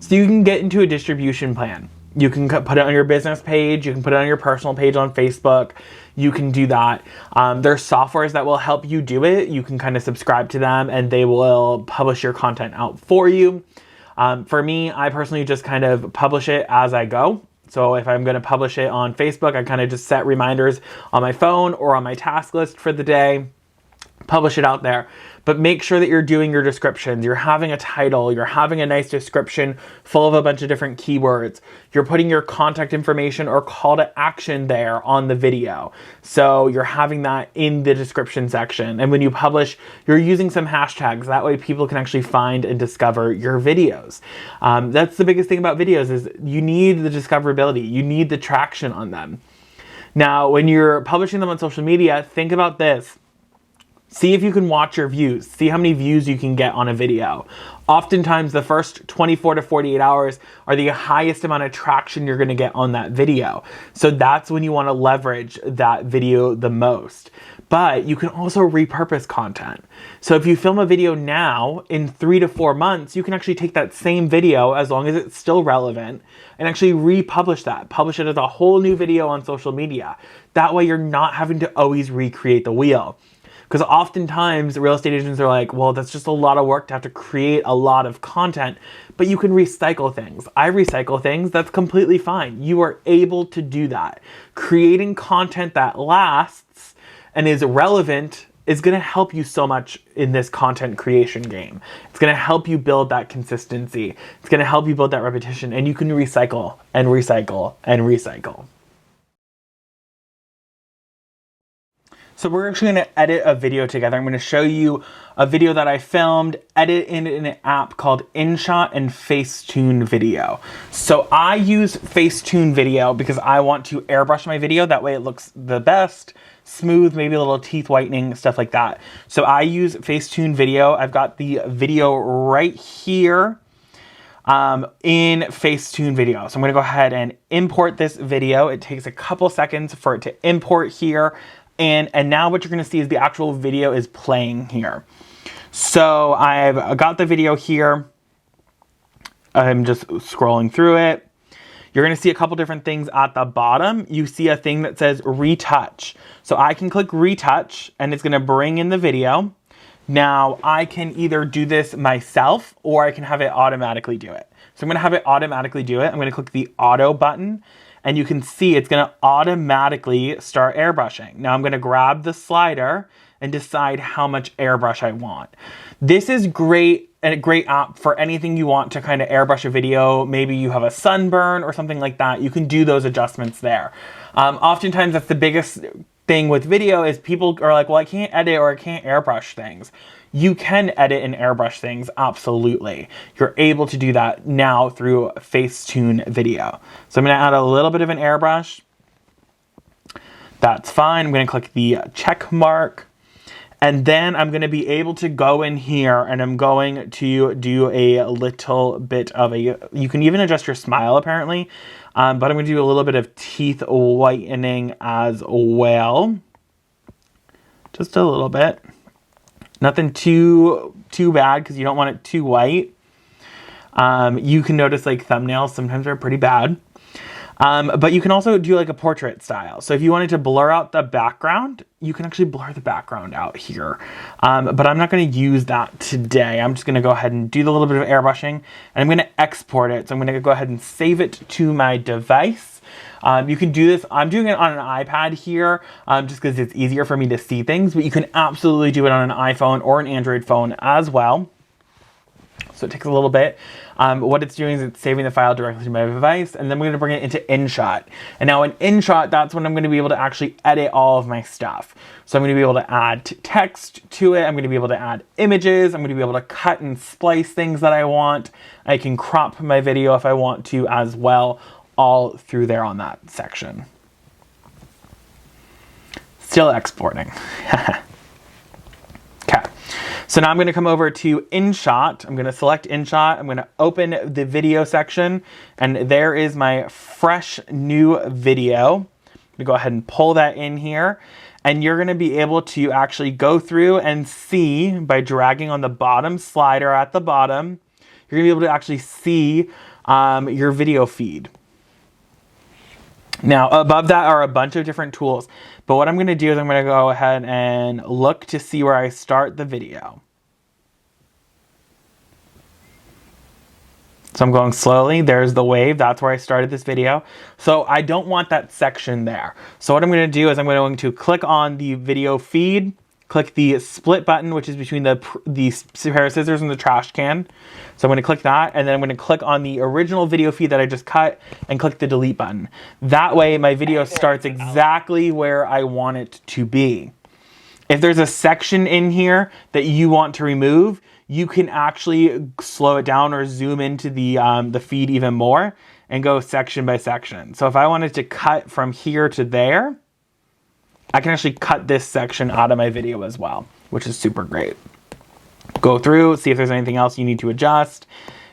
So you can get into a distribution plan. You can put it on your business page. You can put it on your personal page on Facebook. You can do that. There's softwares that will help you do it. You can kind of subscribe to them and they will publish your content out for you. For me, I personally just kind of publish it as I go. So if I'm going to publish it on Facebook, I kind of just set reminders on my phone or on my task list for the day, publish it out there. But make sure that you're doing your descriptions. You're having a title. You're having a nice description full of a bunch of different keywords. You're putting your contact information or call to action there on the video. So you're having that in the description section. And when you publish, you're using some hashtags. That way people can actually find and discover your videos. That's the biggest thing about videos is you need the discoverability. You need the traction on them. Now, when you're publishing them on social media, think about this. See if you can watch your views. See how many views you can get on a video. Oftentimes, the first 24 to 48 hours are the highest amount of traction you're gonna get on that video. So that's when you wanna leverage that video the most. But you can also repurpose content. So if you film a video now, in 3 to 4 months, you can actually take that same video, as long as it's still relevant, and actually republish that. Publish it as a whole new video on social media. That way you're not having to always recreate the wheel. Because oftentimes real estate agents are like, well, that's just a lot of work to have to create a lot of content, but you can recycle things. I recycle things, that's completely fine. You are able to do that. Creating content that lasts and is relevant is gonna help you so much in this content creation game. It's gonna help you build that consistency. It's gonna help you build that repetition, and you can recycle and recycle and recycle. So we're actually gonna edit a video together. I'm gonna show you a video that I filmed, edit in an app called InShot and Facetune Video. So I use Facetune Video because I want to airbrush my video. That way it looks the best, smooth, maybe a little teeth whitening, stuff like that. So I use Facetune Video. I've got the video right here in Facetune Video. So I'm gonna go ahead and import this video. It takes a couple seconds for it to import here. And now what you're gonna see is the actual video is playing here. So I've got the video here. I'm just scrolling through it. You're gonna see a couple different things at the bottom. You see a thing that says retouch. So I can click retouch and it's gonna bring in the video. Now I can either do this myself or I can have it automatically do it. So I'm gonna have it automatically do it. I'm gonna click the auto button. And you can see it's gonna automatically start airbrushing. Now I'm gonna grab the slider and decide how much airbrush I want. This is great, a great app for anything you want to kind of airbrush a video. Maybe you have a sunburn or something like that. You can do those adjustments there. Oftentimes that's the biggest thing with video is people are like, well, I can't edit or I can't airbrush things. You can edit and airbrush things, absolutely. You're able to do that now through Facetune Video. So I'm gonna add a little bit of an airbrush. That's fine. I'm gonna click the check mark. And then I'm gonna be able to go in here and I'm going to do a little bit of a, you can even adjust your smile apparently, but I'm gonna do a little bit of teeth whitening as well. Just a little bit. Nothing too bad because you don't want it too white. You can notice like thumbnails sometimes are pretty bad. But you can also do like a portrait style. So if you wanted to blur out the background, you can actually blur the background out here. But I'm not going to use that today. I'm just going to go ahead and do the little bit of airbrushing and I'm going to export it. So I'm going to go ahead and save it to my device. You can do this, I'm doing it on an iPad here, just because it's easier for me to see things, but you can absolutely do it on an iPhone or an Android phone as well. So it takes a little bit. What it's doing is it's saving the file directly to my device, and then we're gonna bring it into InShot. And now in InShot, that's when I'm gonna be able to actually edit all of my stuff. So I'm gonna be able to add text to it, I'm gonna be able to add images, I'm gonna be able to cut and splice things that I want. I can crop my video if I want to as well, all through there on that section. Still exporting. Okay, so now I'm gonna come over to InShot. I'm gonna select InShot. I'm gonna open the video section, and there is my fresh new video. I'm gonna go ahead and pull that in here, and you're gonna be able to actually go through and see by dragging on the bottom slider at the bottom, you're gonna be able to actually see your video feed. Now, above that are a bunch of different tools, but what I'm going to do is I'm going to go ahead and look to see where I start the video. So I'm going slowly. There's the wave. That's where I started this video. So I don't want that section there. So what I'm going to do is I'm going to click on the video feed, click the split button, which is between the pair of scissors and the trash can. So I'm going to click that, and then I'm going to click on the original video feed that I just cut and click the delete button. That way my video starts exactly where I want it to be. If there's a section in here that you want to remove, you can actually slow it down or zoom into the feed even more and go section by section. So if I wanted to cut from here to there, I can actually cut this section out of my video as well, which is super great. Go through, see if there's anything else you need to adjust.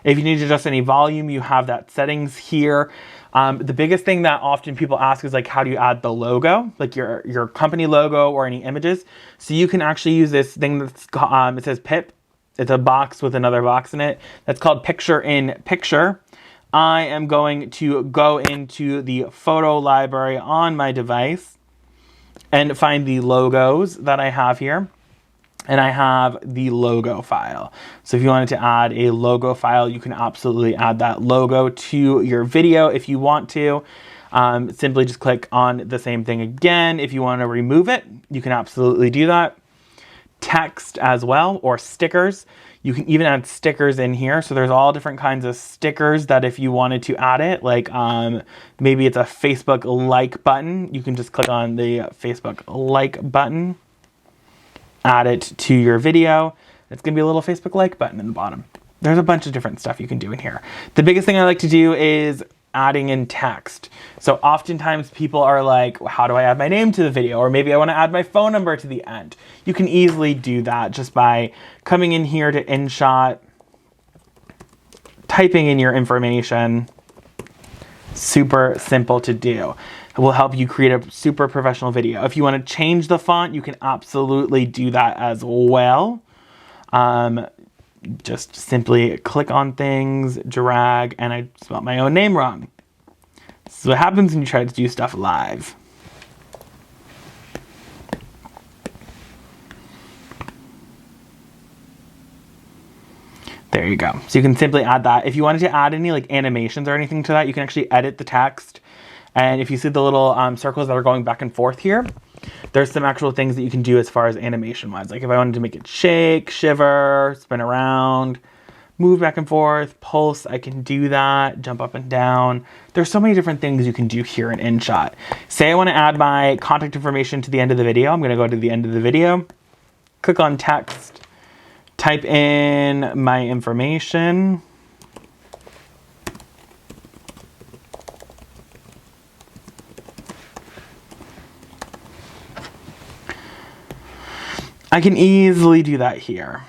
If you need to adjust any volume, you have that settings here. The biggest thing that often people ask is like, how do you add the logo, like your company logo or any images? So you can actually use this thing that's, it says PIP. It's a box with another box in it. That's called Picture in Picture. I am going to go into the photo library on my device and find the logos that I have here. And I have the logo file. So if you wanted to add a logo file, you can absolutely add that logo to your video if you want to. Simply just click on the same thing again. If you want to remove it, you can absolutely do that. Text as well, or stickers. You can even add stickers in here. So there's all different kinds of stickers that if you wanted to add it, like maybe it's a Facebook like button. You can just click on the Facebook like button. Add it to your video. It's gonna be a little Facebook like button in the bottom. There's a bunch of different stuff you can do in here. The biggest thing I like to do is adding in text. So oftentimes people are like, how do I add my name to the video? Or maybe I wanna add my phone number to the end. You can easily do that just by coming in here to InShot, typing in your information. Super simple to do. It will help you create a super professional video. If you want to change the font, you can absolutely do that as well. Just simply click on things, drag, and I spelled my own name wrong. This is what happens when you try to do stuff live. There you go. So you can simply add that. If you wanted to add any like animations or anything to that, you can actually edit the text. And if you see the little circles that are going back and forth here, there's some actual things that you can do as far as animation wise. Like if I wanted to make it shake, shiver, spin around, move back and forth, pulse, I can do that, jump up and down. There's so many different things you can do here in InShot. Say I want to add my contact information to the end of the video. I'm going to go to the end of the video, click on text, type in my information. I can easily do that here.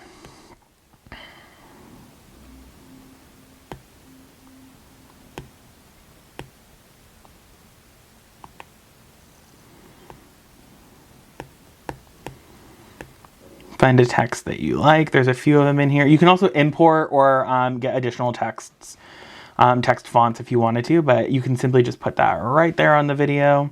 Find a text that you like. There's a few of them in here. You can also import or get additional texts, text fonts if you wanted to, but you can simply just put that right there on the video.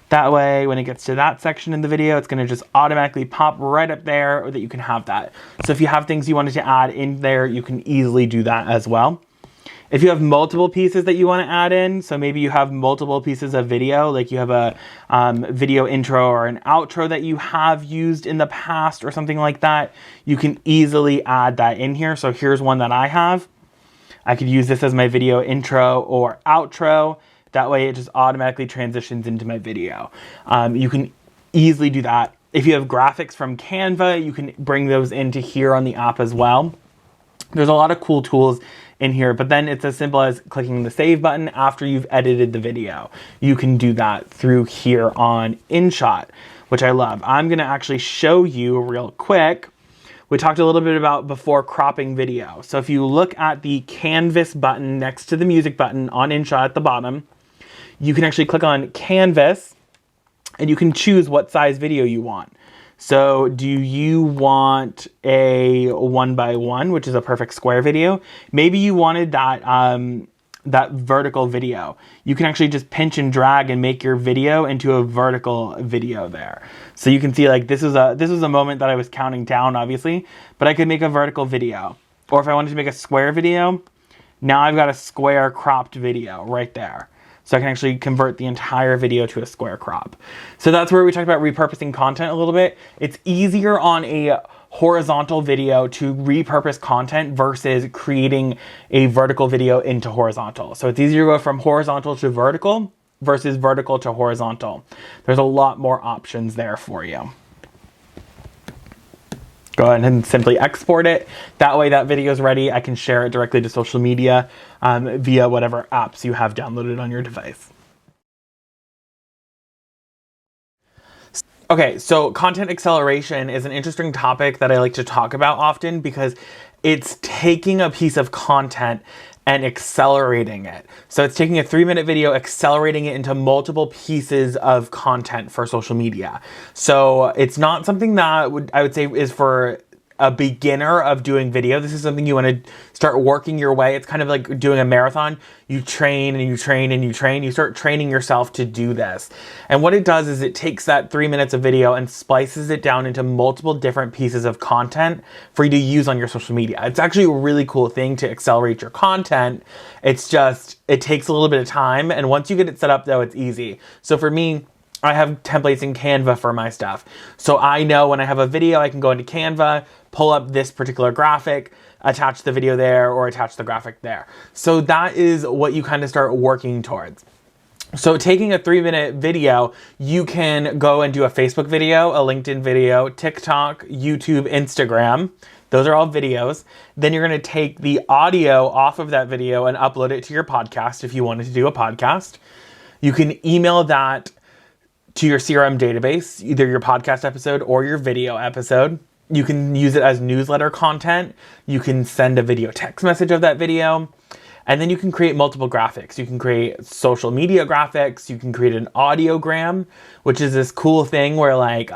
That way, when it gets to that section in the video, it's gonna just automatically pop right up there that you can have that. So if you have things you wanted to add in there, you can easily do that as well. If you have multiple pieces that you wanna add in, so maybe you have multiple pieces of video, like you have a video intro or an outro that you have used in the past or something like that, you can easily add that in here. So here's one that I have. I could use this as my video intro or outro. That way it just automatically transitions into my video. You can easily do that. If you have graphics from Canva, you can bring those into here on the app as well. There's a lot of cool tools in here, but then it's as simple as clicking the save button after you've edited the video. You can do that through here on InShot, which I love. I'm gonna actually show you real quick. We talked a little bit about before cropping video. So if you look at the canvas button next to the music button on InShot at the bottom, you can actually click on canvas and you can choose what size video you want. So do you want a 1:1, which is a perfect square video? Maybe you wanted that, that vertical video. You can actually just pinch and drag and make your video into a vertical video there. So you can see like this was a moment that I was counting down obviously, but I could make a vertical video. Or if I wanted to make a square video, now I've got a square cropped video right there. So I can actually convert the entire video to a square crop. So that's where we talked about repurposing content a little bit. It's easier on a horizontal video to repurpose content versus creating a vertical video into horizontal. So it's easier to go from horizontal to vertical versus vertical to horizontal. There's a lot more options there for you. Go ahead and simply export it. That way that video is ready. I can share it directly to social media via whatever apps you have downloaded on your device. Okay, so content acceleration is an interesting topic that I like to talk about often because it's taking a piece of content and accelerating it. So it's taking a 3-minute video, accelerating it into multiple pieces of content for social media. So it's not something that I would say is for a beginner of doing video. This is something you want to start working your way. It's kind of like doing a marathon. You train and you train and you train. You start training yourself to do this. And what it does is it takes that 3 minutes of video and splices it down into multiple different pieces of content for you to use on your social media. It's actually a really cool thing to accelerate your content. It's just, it takes a little bit of time. And once you get it set up though, it's easy. So for me, I have templates in Canva for my stuff. So I know when I have a video, I can go into Canva, pull up this particular graphic, attach the video there, or attach the graphic there. So that is what you kind of start working towards. So taking a 3-minute video, you can go and do a Facebook video, a LinkedIn video, TikTok, YouTube, Instagram. Those are all videos. Then you're going to take the audio off of that video and upload it to your podcast if you wanted to do a podcast. You can email that to your CRM database, either your podcast episode or your video episode. You can use it as newsletter content. You can send a video text message of that video. And then you can create multiple graphics. You can create social media graphics. You can create an audiogram, which is this cool thing where like,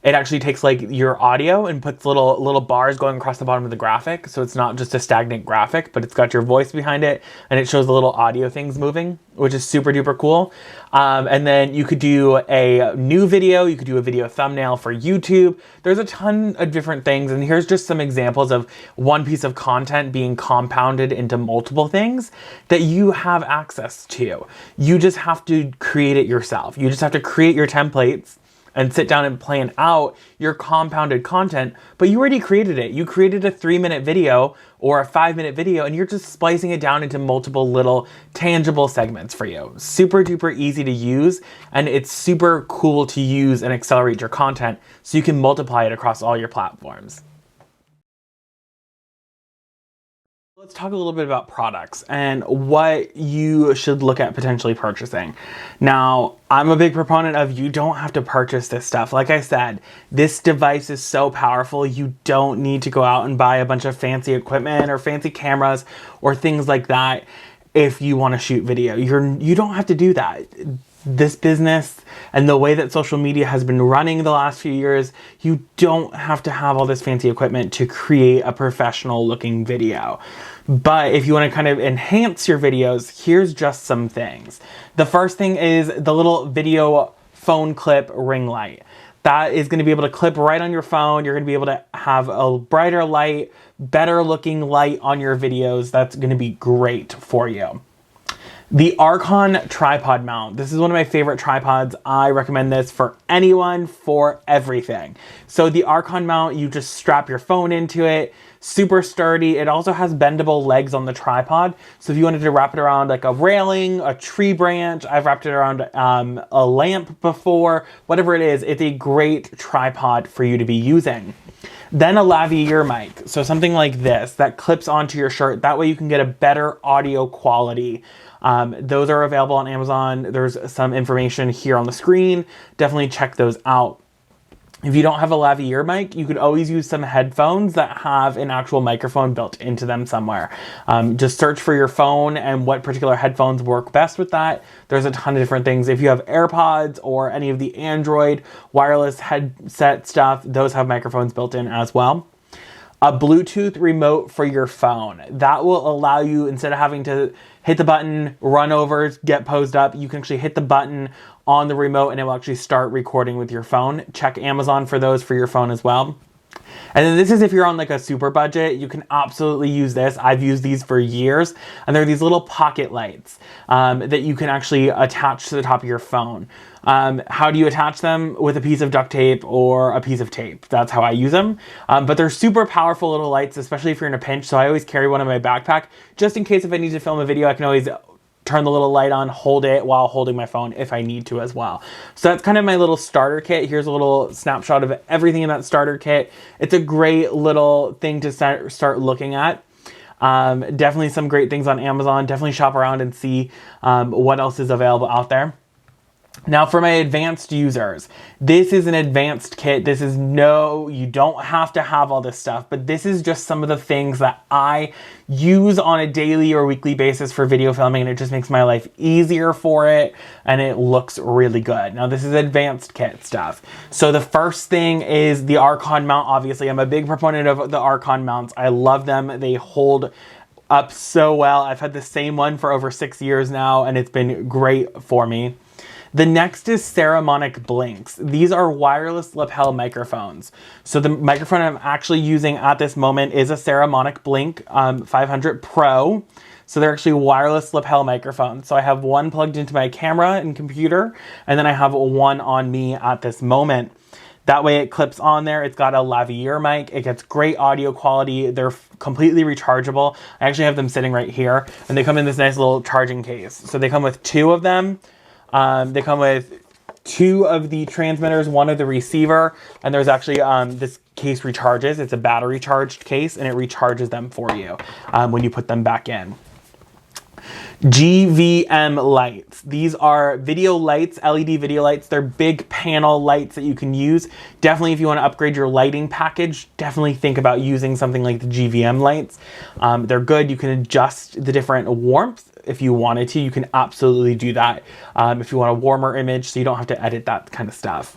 it actually takes like your audio and puts little bars going across the bottom of the graphic. So it's not just a stagnant graphic, but it's got your voice behind it and it shows the little audio things moving, which is super duper cool. And then you could do a new video. You could do a video thumbnail for YouTube. There's a ton of different things. And here's just some examples of one piece of content being compounded into multiple things that you have access to. You just have to create it yourself. You just have to create your templates and sit down and plan out your compounded content, but you already created it. You created a 3-minute video or a 5-minute video, and you're just splicing it down into multiple little tangible segments for you. Super duper easy to use, and it's super cool to use and accelerate your content so you can multiply it across all your platforms. Let's talk a little bit about products and what you should look at potentially purchasing. Now, I'm a big proponent of you don't have to purchase this stuff. Like I said, this device is so powerful, you don't need to go out and buy a bunch of fancy equipment or fancy cameras or things like that if you want to shoot video. You don't have to do that. This business and the way that social media has been running the last few years, you don't have to have all this fancy equipment to create a professional looking video. But if you want to kind of enhance your videos, here's just some things. The first thing is the little video phone clip ring light. That is going to be able to clip right on your phone. You're going to be able to have a brighter light, better looking light on your videos. That's going to be great for you. The Archon tripod mount. This is one of my favorite tripods. I recommend this for anyone, for everything. So the Archon mount, you just strap your phone into it. Super sturdy. It also has bendable legs on the tripod. So if you wanted to wrap it around like a railing, a tree branch, I've wrapped it around a lamp before, whatever it is, it's a great tripod for you to be using. Then a lavalier mic. So something like this that clips onto your shirt. That way you can get a better audio quality. Those are available on Amazon. There's some information here on the screen. Definitely check those out. If you don't have a lavalier mic, you could always use some headphones that have an actual microphone built into them somewhere. Just search for your phone and what particular headphones work best with that. There's a ton of different things. If you have AirPods or any of the Android wireless headset stuff, those have microphones built in as well. A Bluetooth remote for your phone. That will allow you, instead of having to hit the button, run over, get posed up, you can actually hit the button on the remote and it will actually start recording with your phone. Check Amazon for those for your phone as well. And then this is if you're on like a super budget, you can absolutely use this. I've used these for years, and they're these little pocket lights that you can actually attach to the top of your phone. How do you attach them? With a piece of duct tape or a piece of tape. That's how I use them. But they're super powerful little lights, especially if you're in a pinch. So I always carry one in my backpack, just in case if I need to film a video, I can always turn the little light on, hold it while holding my phone if I need to as well. So that's kind of my little starter kit. Here's a little snapshot of everything in that starter kit. It's a great little thing to start looking at. Definitely some great things on Amazon. Definitely shop around and see what else is available out there. Now for my advanced users, this is an advanced kit. This is you don't have to have all this stuff, but this is just some of the things that I use on a daily or weekly basis for video filming, and it just makes my life easier for it, and it looks really good. Now this is advanced kit stuff. So the first thing is the Archon mount. Obviously, I'm a big proponent of the Archon mounts. I love them. They hold up so well. I've had the same one for over 6 years now, and it's been great for me. The next is Saramonic Blinks. These are wireless lapel microphones. So the microphone I'm actually using at this moment is a Saramonic Blink 500 Pro. So they're actually wireless lapel microphones. So I have one plugged into my camera and computer, and then I have one on me at this moment. That way it clips on there. It's got a lavalier mic. It gets great audio quality. They're completely rechargeable. I actually have them sitting right here, and they come in this nice little charging case. So they come with 2 of them. They come with 2 of the transmitters, 1 of the receiver, and there's actually this case recharges. It's a battery charged case, and it recharges them for you when you put them back in. GVM lights. These are video lights, LED video lights. They're big panel lights that you can use. Definitely if you want to upgrade your lighting package, definitely think about using something like the GVM lights. They're good. You can adjust the different warmth. If you wanted to, you can absolutely do that. If you want a warmer image, so you don't have to edit that kind of stuff.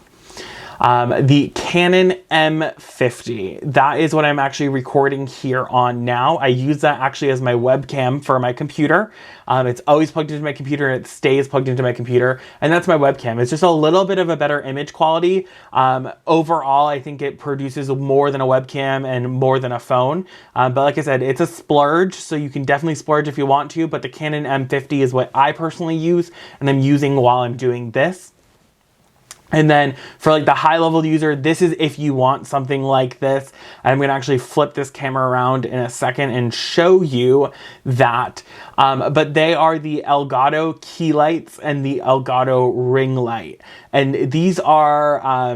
The Canon M50, that is what I'm actually recording here on now. I use that actually as my webcam for my computer. It's always plugged into my computer, and it stays plugged into my computer, and that's my webcam. It's just a little bit of a better image quality. Overall, I think it produces more than a webcam and more than a phone. But like I said, it's a splurge, so you can definitely splurge if you want to, but the Canon M50 is what I personally use, and I'm using while I'm doing this. And then for like the high level user, this is if you want something like this. I'm going to actually flip this camera around in a second and show you that. But they are the Elgato key lights and the Elgato ring light. And these are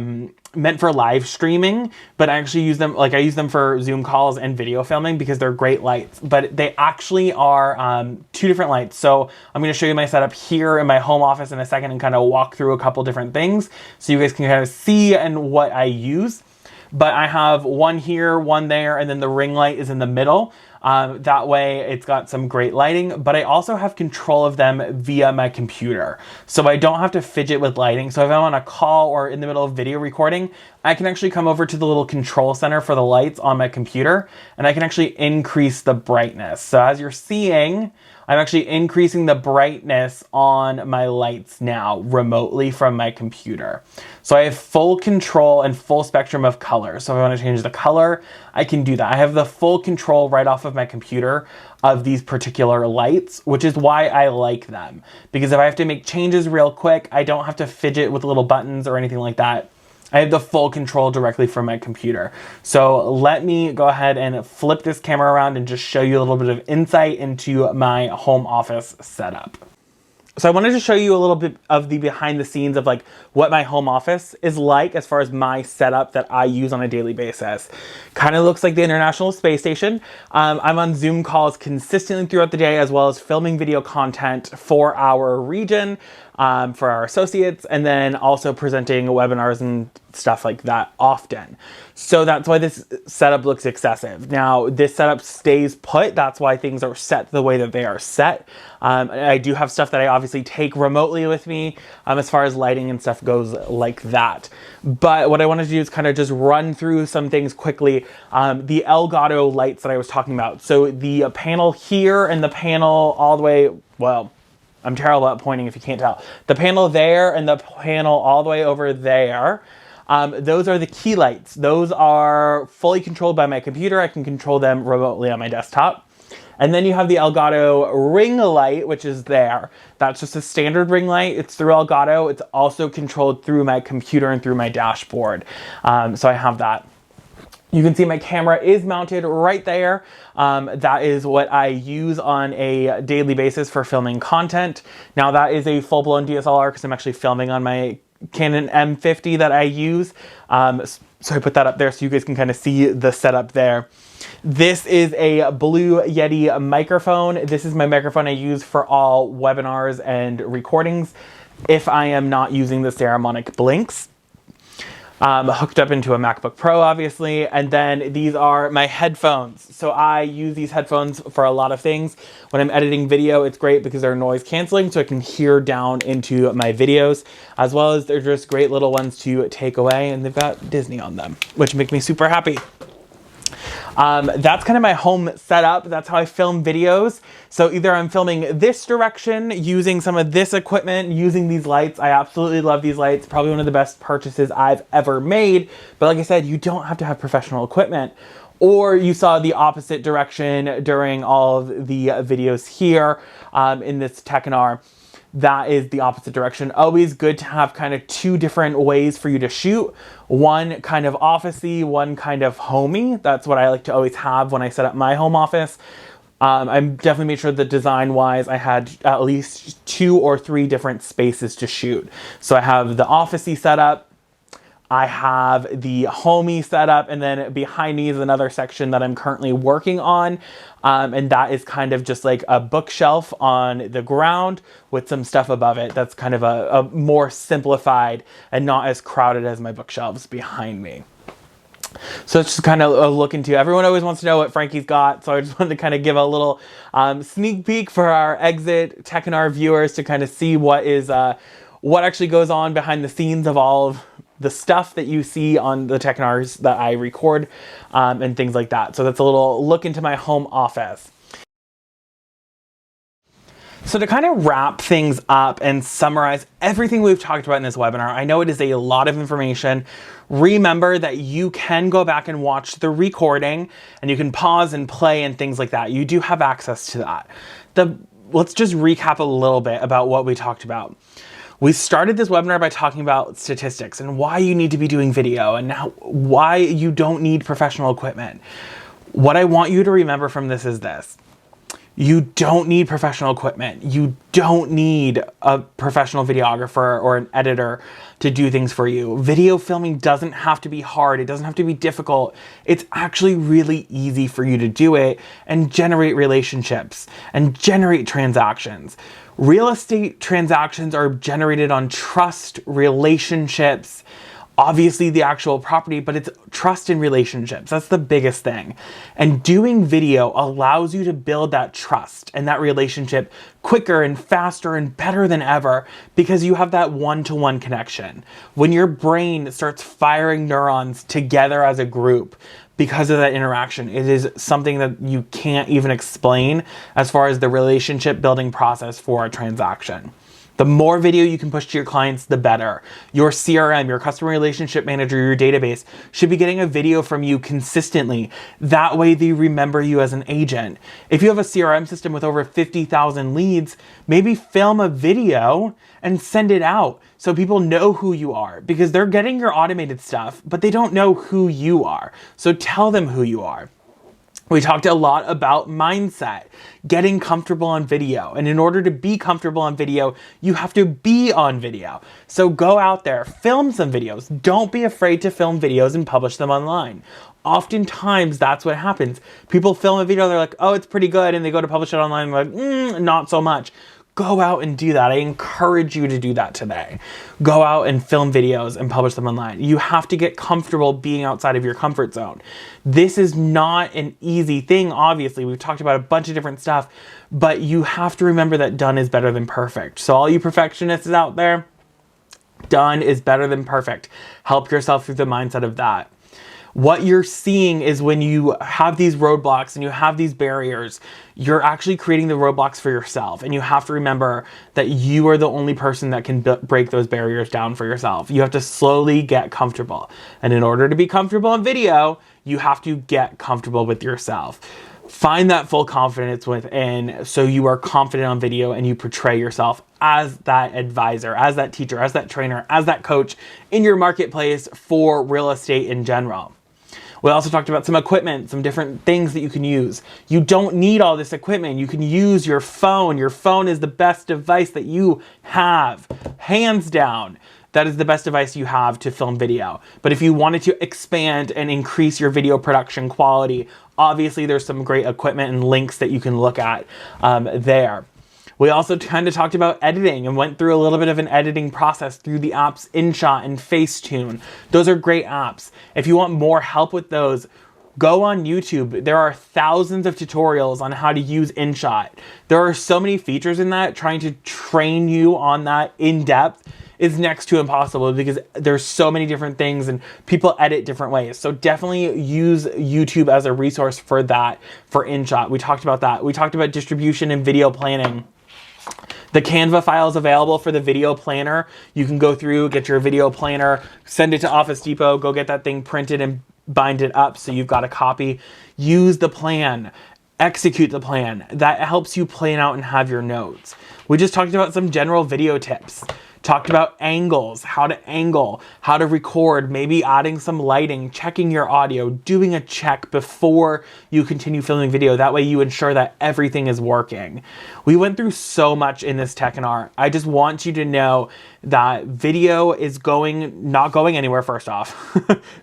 meant for live streaming, but I actually use them, like I use them for Zoom calls and video filming because they're great lights, but they actually are 2 different lights. So I'm going to show you my setup here in my home office in a second and kind of walk through a couple different things so you guys can kind of see and what I use. But I have one here, one there, and then the ring light is in the middle. That way it's got some great lighting, but I also have control of them via my computer. So I don't have to fidget with lighting. So if I'm on a call or in the middle of video recording, I can actually come over to the little control center for the lights on my computer, and I can actually increase the brightness. So as you're seeing, I'm actually increasing the brightness on my lights now remotely from my computer. So I have full control and full spectrum of color. So if I want to change the color, I can do that. I have the full control right off of my computer of these particular lights, which is why I like them. Because if I have to make changes real quick, I don't have to fidget with little buttons or anything like that. I have the full control directly from my computer. So let me go ahead and flip this camera around and just show you a little bit of insight into my home office setup. So I wanted to show you a little bit of the behind the scenes of like what my home office is like as far as my setup that I use on a daily basis. Kind of looks like the International Space Station. I'm on Zoom calls consistently throughout the day, as well as filming video content for our region, for our associates, and then also presenting webinars and stuff like that often. So that's why this setup looks excessive. Now, this setup stays put. That's why things are set the way that they are set. I do have stuff that I obviously take remotely with me as far as lighting and stuff goes like that. But what I wanted to do is kind of just run through some things quickly. The Elgato lights that I was talking about. So the panel here and the panel all the way, well, I'm terrible at pointing if you can't tell. The panel there and the panel all the way over there, those are the key lights. Those are fully controlled by my computer. I can control them remotely on my desktop. And then you have the Elgato ring light, which is there. That's just a standard ring light. It's through Elgato. It's also controlled through my computer and through my dashboard. So I have that. You can see my camera is mounted right there. That is what I use on a daily basis for filming content. Now that is a full-blown DSLR because I'm actually filming on my Canon M50 that I use. So I put that up there so you guys can kind of see the setup there. This is a Blue Yeti microphone. This is my microphone I use for all webinars and recordings. if I am not using the ceramic blinks. Hooked up into a MacBook Pro, obviously. And then these are my headphones. So I use these headphones for a lot of things. When I'm editing video, it's great because they're noise canceling, so I can hear down into my videos, as well as they're just great little ones to take away, and they've got Disney on them, which make me super happy. That's kind of my home setup. That's how I film videos. So either I'm filming this direction, using some of this equipment, using these lights. I absolutely love these lights. Probably one of the best purchases I've ever made. But like I said, you don't have to have professional equipment. Or you saw the opposite direction during all of the videos here in this Techinar. That is the opposite direction. Always good to have kind of two different ways for you to shoot. One kind of officey, one kind of homey. That's what I like to always have when I set up my home office. I definitely made sure that design-wise, I had at least 2 or 3 different spaces to shoot. So I have the officey setup, I have the homey setup, and then behind me is another section that I'm currently working on. And that is kind of just like a bookshelf on the ground with some stuff above it. That's kind of a more simplified and not as crowded as my bookshelves behind me. So it's just kind of a look into, everyone always wants to know what Frankie's got. So I just wanted to kind of give a little sneak peek for our exit Techinar viewers to kind of see what actually goes on behind the scenes of all of the stuff that you see on the Techinars that I record and things like that. So that's a little look into my home office. So to kind of wrap things up and summarize everything we've talked about in this webinar, I know it is a lot of information. Remember that you can go back and watch the recording and you can pause and play and things like that. You do have access to that. Let's just recap a little bit about what we talked about. We started this webinar by talking about statistics and why you need to be doing video and why you don't need professional equipment. What I want you to remember from this is this. You don't need professional equipment. You don't need a professional videographer or an editor to do things for you. Video filming doesn't have to be hard. It doesn't have to be difficult. It's actually really easy for you to do it and generate relationships and generate transactions. Real estate transactions are generated on trust, relationships, obviously the actual property, but it's trust and relationships. That's the biggest thing. And doing video allows you to build that trust and that relationship quicker and faster and better than ever because you have that one-to-one connection. When your brain starts firing neurons together as a group because of that interaction, it is something that you can't even explain as far as the relationship building process for a transaction. The more video you can push to your clients, the better. Your CRM, your customer relationship manager, your database should be getting a video from you consistently. That way they remember you as an agent. If you have a CRM system with over 50,000 leads, maybe film a video and send it out so people know who you are because they're getting your automated stuff, but they don't know who you are. So tell them who you are. We talked a lot about mindset, getting comfortable on video. And in order to be comfortable on video, you have to be on video. So go out there, film some videos. Don't be afraid to film videos and publish them online. Oftentimes, that's what happens. People film a video, they're like, oh, it's pretty good. And they go to publish it online, and they're like, not so much. Go out and do that. I encourage you to do that today. Go out and film videos and publish them online. You have to get comfortable being outside of your comfort zone. This is not an easy thing, obviously. We've talked about a bunch of different stuff, but you have to remember that done is better than perfect. So all you perfectionists out there, done is better than perfect. Help yourself through the mindset of that. What you're seeing is when you have these roadblocks and you have these barriers, you're actually creating the roadblocks for yourself. And you have to remember that you are the only person that can break those barriers down for yourself. You have to slowly get comfortable. And in order to be comfortable on video, you have to get comfortable with yourself. Find that full confidence within so you are confident on video and you portray yourself as that advisor, as that teacher, as that trainer, as that coach in your marketplace for real estate in general. We also talked about some equipment, some different things that you can use. You don't need all this equipment. You can use your phone. Your phone is the best device that you have, hands down. That is the best device you have to film video. But if you wanted to expand and increase your video production quality, obviously there's some great equipment and links that you can look at there. We also kind of talked about editing and went through a little bit of an editing process through the apps InShot and Facetune. Those are great apps. If you want more help with those, go on YouTube. There are thousands of tutorials on how to use InShot. There are so many features in that. Trying to train you on that in depth is next to impossible because there's so many different things and people edit different ways. So definitely use YouTube as a resource for that, for InShot. We talked about that. We talked about distribution and video planning. The Canva file is available for the video planner. You can go through, get your video planner, send it to Office Depot, go get that thing printed and bind it up so you've got a copy. Use the plan. Execute the plan. That helps you plan out and have your notes. We just talked about some general video tips. Talked about angles, how to angle, how to record, maybe adding some lighting, checking your audio, doing a check before you continue filming video. That way you ensure that everything is working. We went through so much in this Tech and Art. I just want you to know that video is not going anywhere, first off.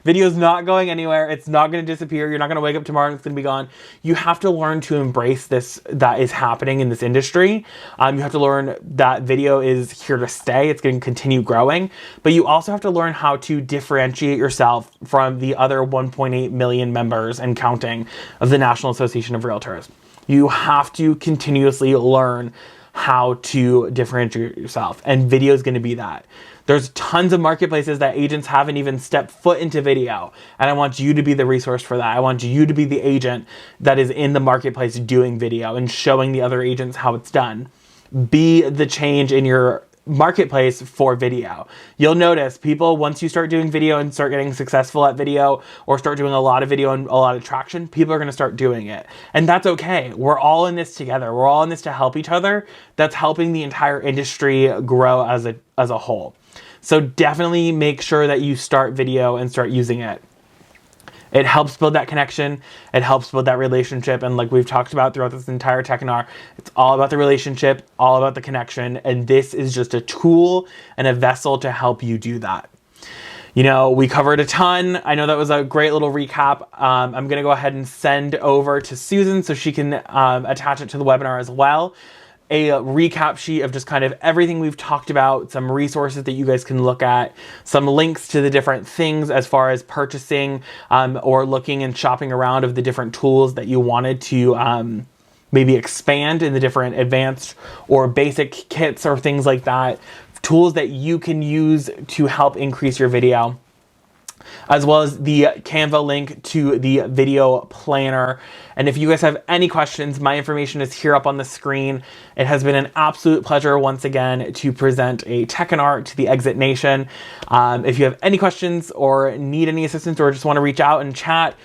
Video is not going anywhere. It's not going to disappear. You're not going to wake up tomorrow and it's going to be gone. You have to learn to embrace this that is happening in this industry. You have to learn that video is here to stay. It's going to continue growing, but you also have to learn how to differentiate yourself from the other 1.8 million members and counting of the National Association of Realtors. You have to continuously learn how to differentiate yourself, and video is going to be that. There's tons of marketplaces that agents haven't even stepped foot into video, and I want you to be the resource for that. I want you to be the agent that is in the marketplace doing video and showing the other agents how it's done. Be the change in your marketplace for video. You'll notice people, once you start doing video and start getting successful at video or start doing a lot of video and a lot of traction, people are going to start doing it. And that's okay. We're all in this together. We're all in this to help each other. That's helping the entire industry grow as a whole. So definitely make sure that you start video and start using it. It helps build that connection. It helps build that relationship. And like we've talked about throughout this entire Tech and Art, it's all about the relationship, all about the connection. And this is just a tool and a vessel to help you do that. You know, we covered a ton. I know that was a great little recap. I'm going to go ahead and send over to Susan so she can attach it to the webinar as well. A recap sheet of just kind of everything we've talked about, some resources that you guys can look at, some links to the different things as far as purchasing or looking and shopping around of the different tools that you wanted to maybe expand in the different advanced or basic kits or things like that. Tools that you can use to help increase your video, as well as the Canva link to the video planner. And if you guys have any questions, my information is here up on the screen. It has been an absolute pleasure once again to present a Tech and Art to the Exit Nation. If you have any questions or need any assistance or just want to reach out and chat,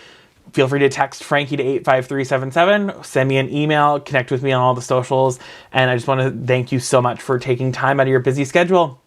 feel free to text Frankie to 85377, send me an email, connect with me on all the socials. And I just want to thank you so much for taking time out of your busy schedule.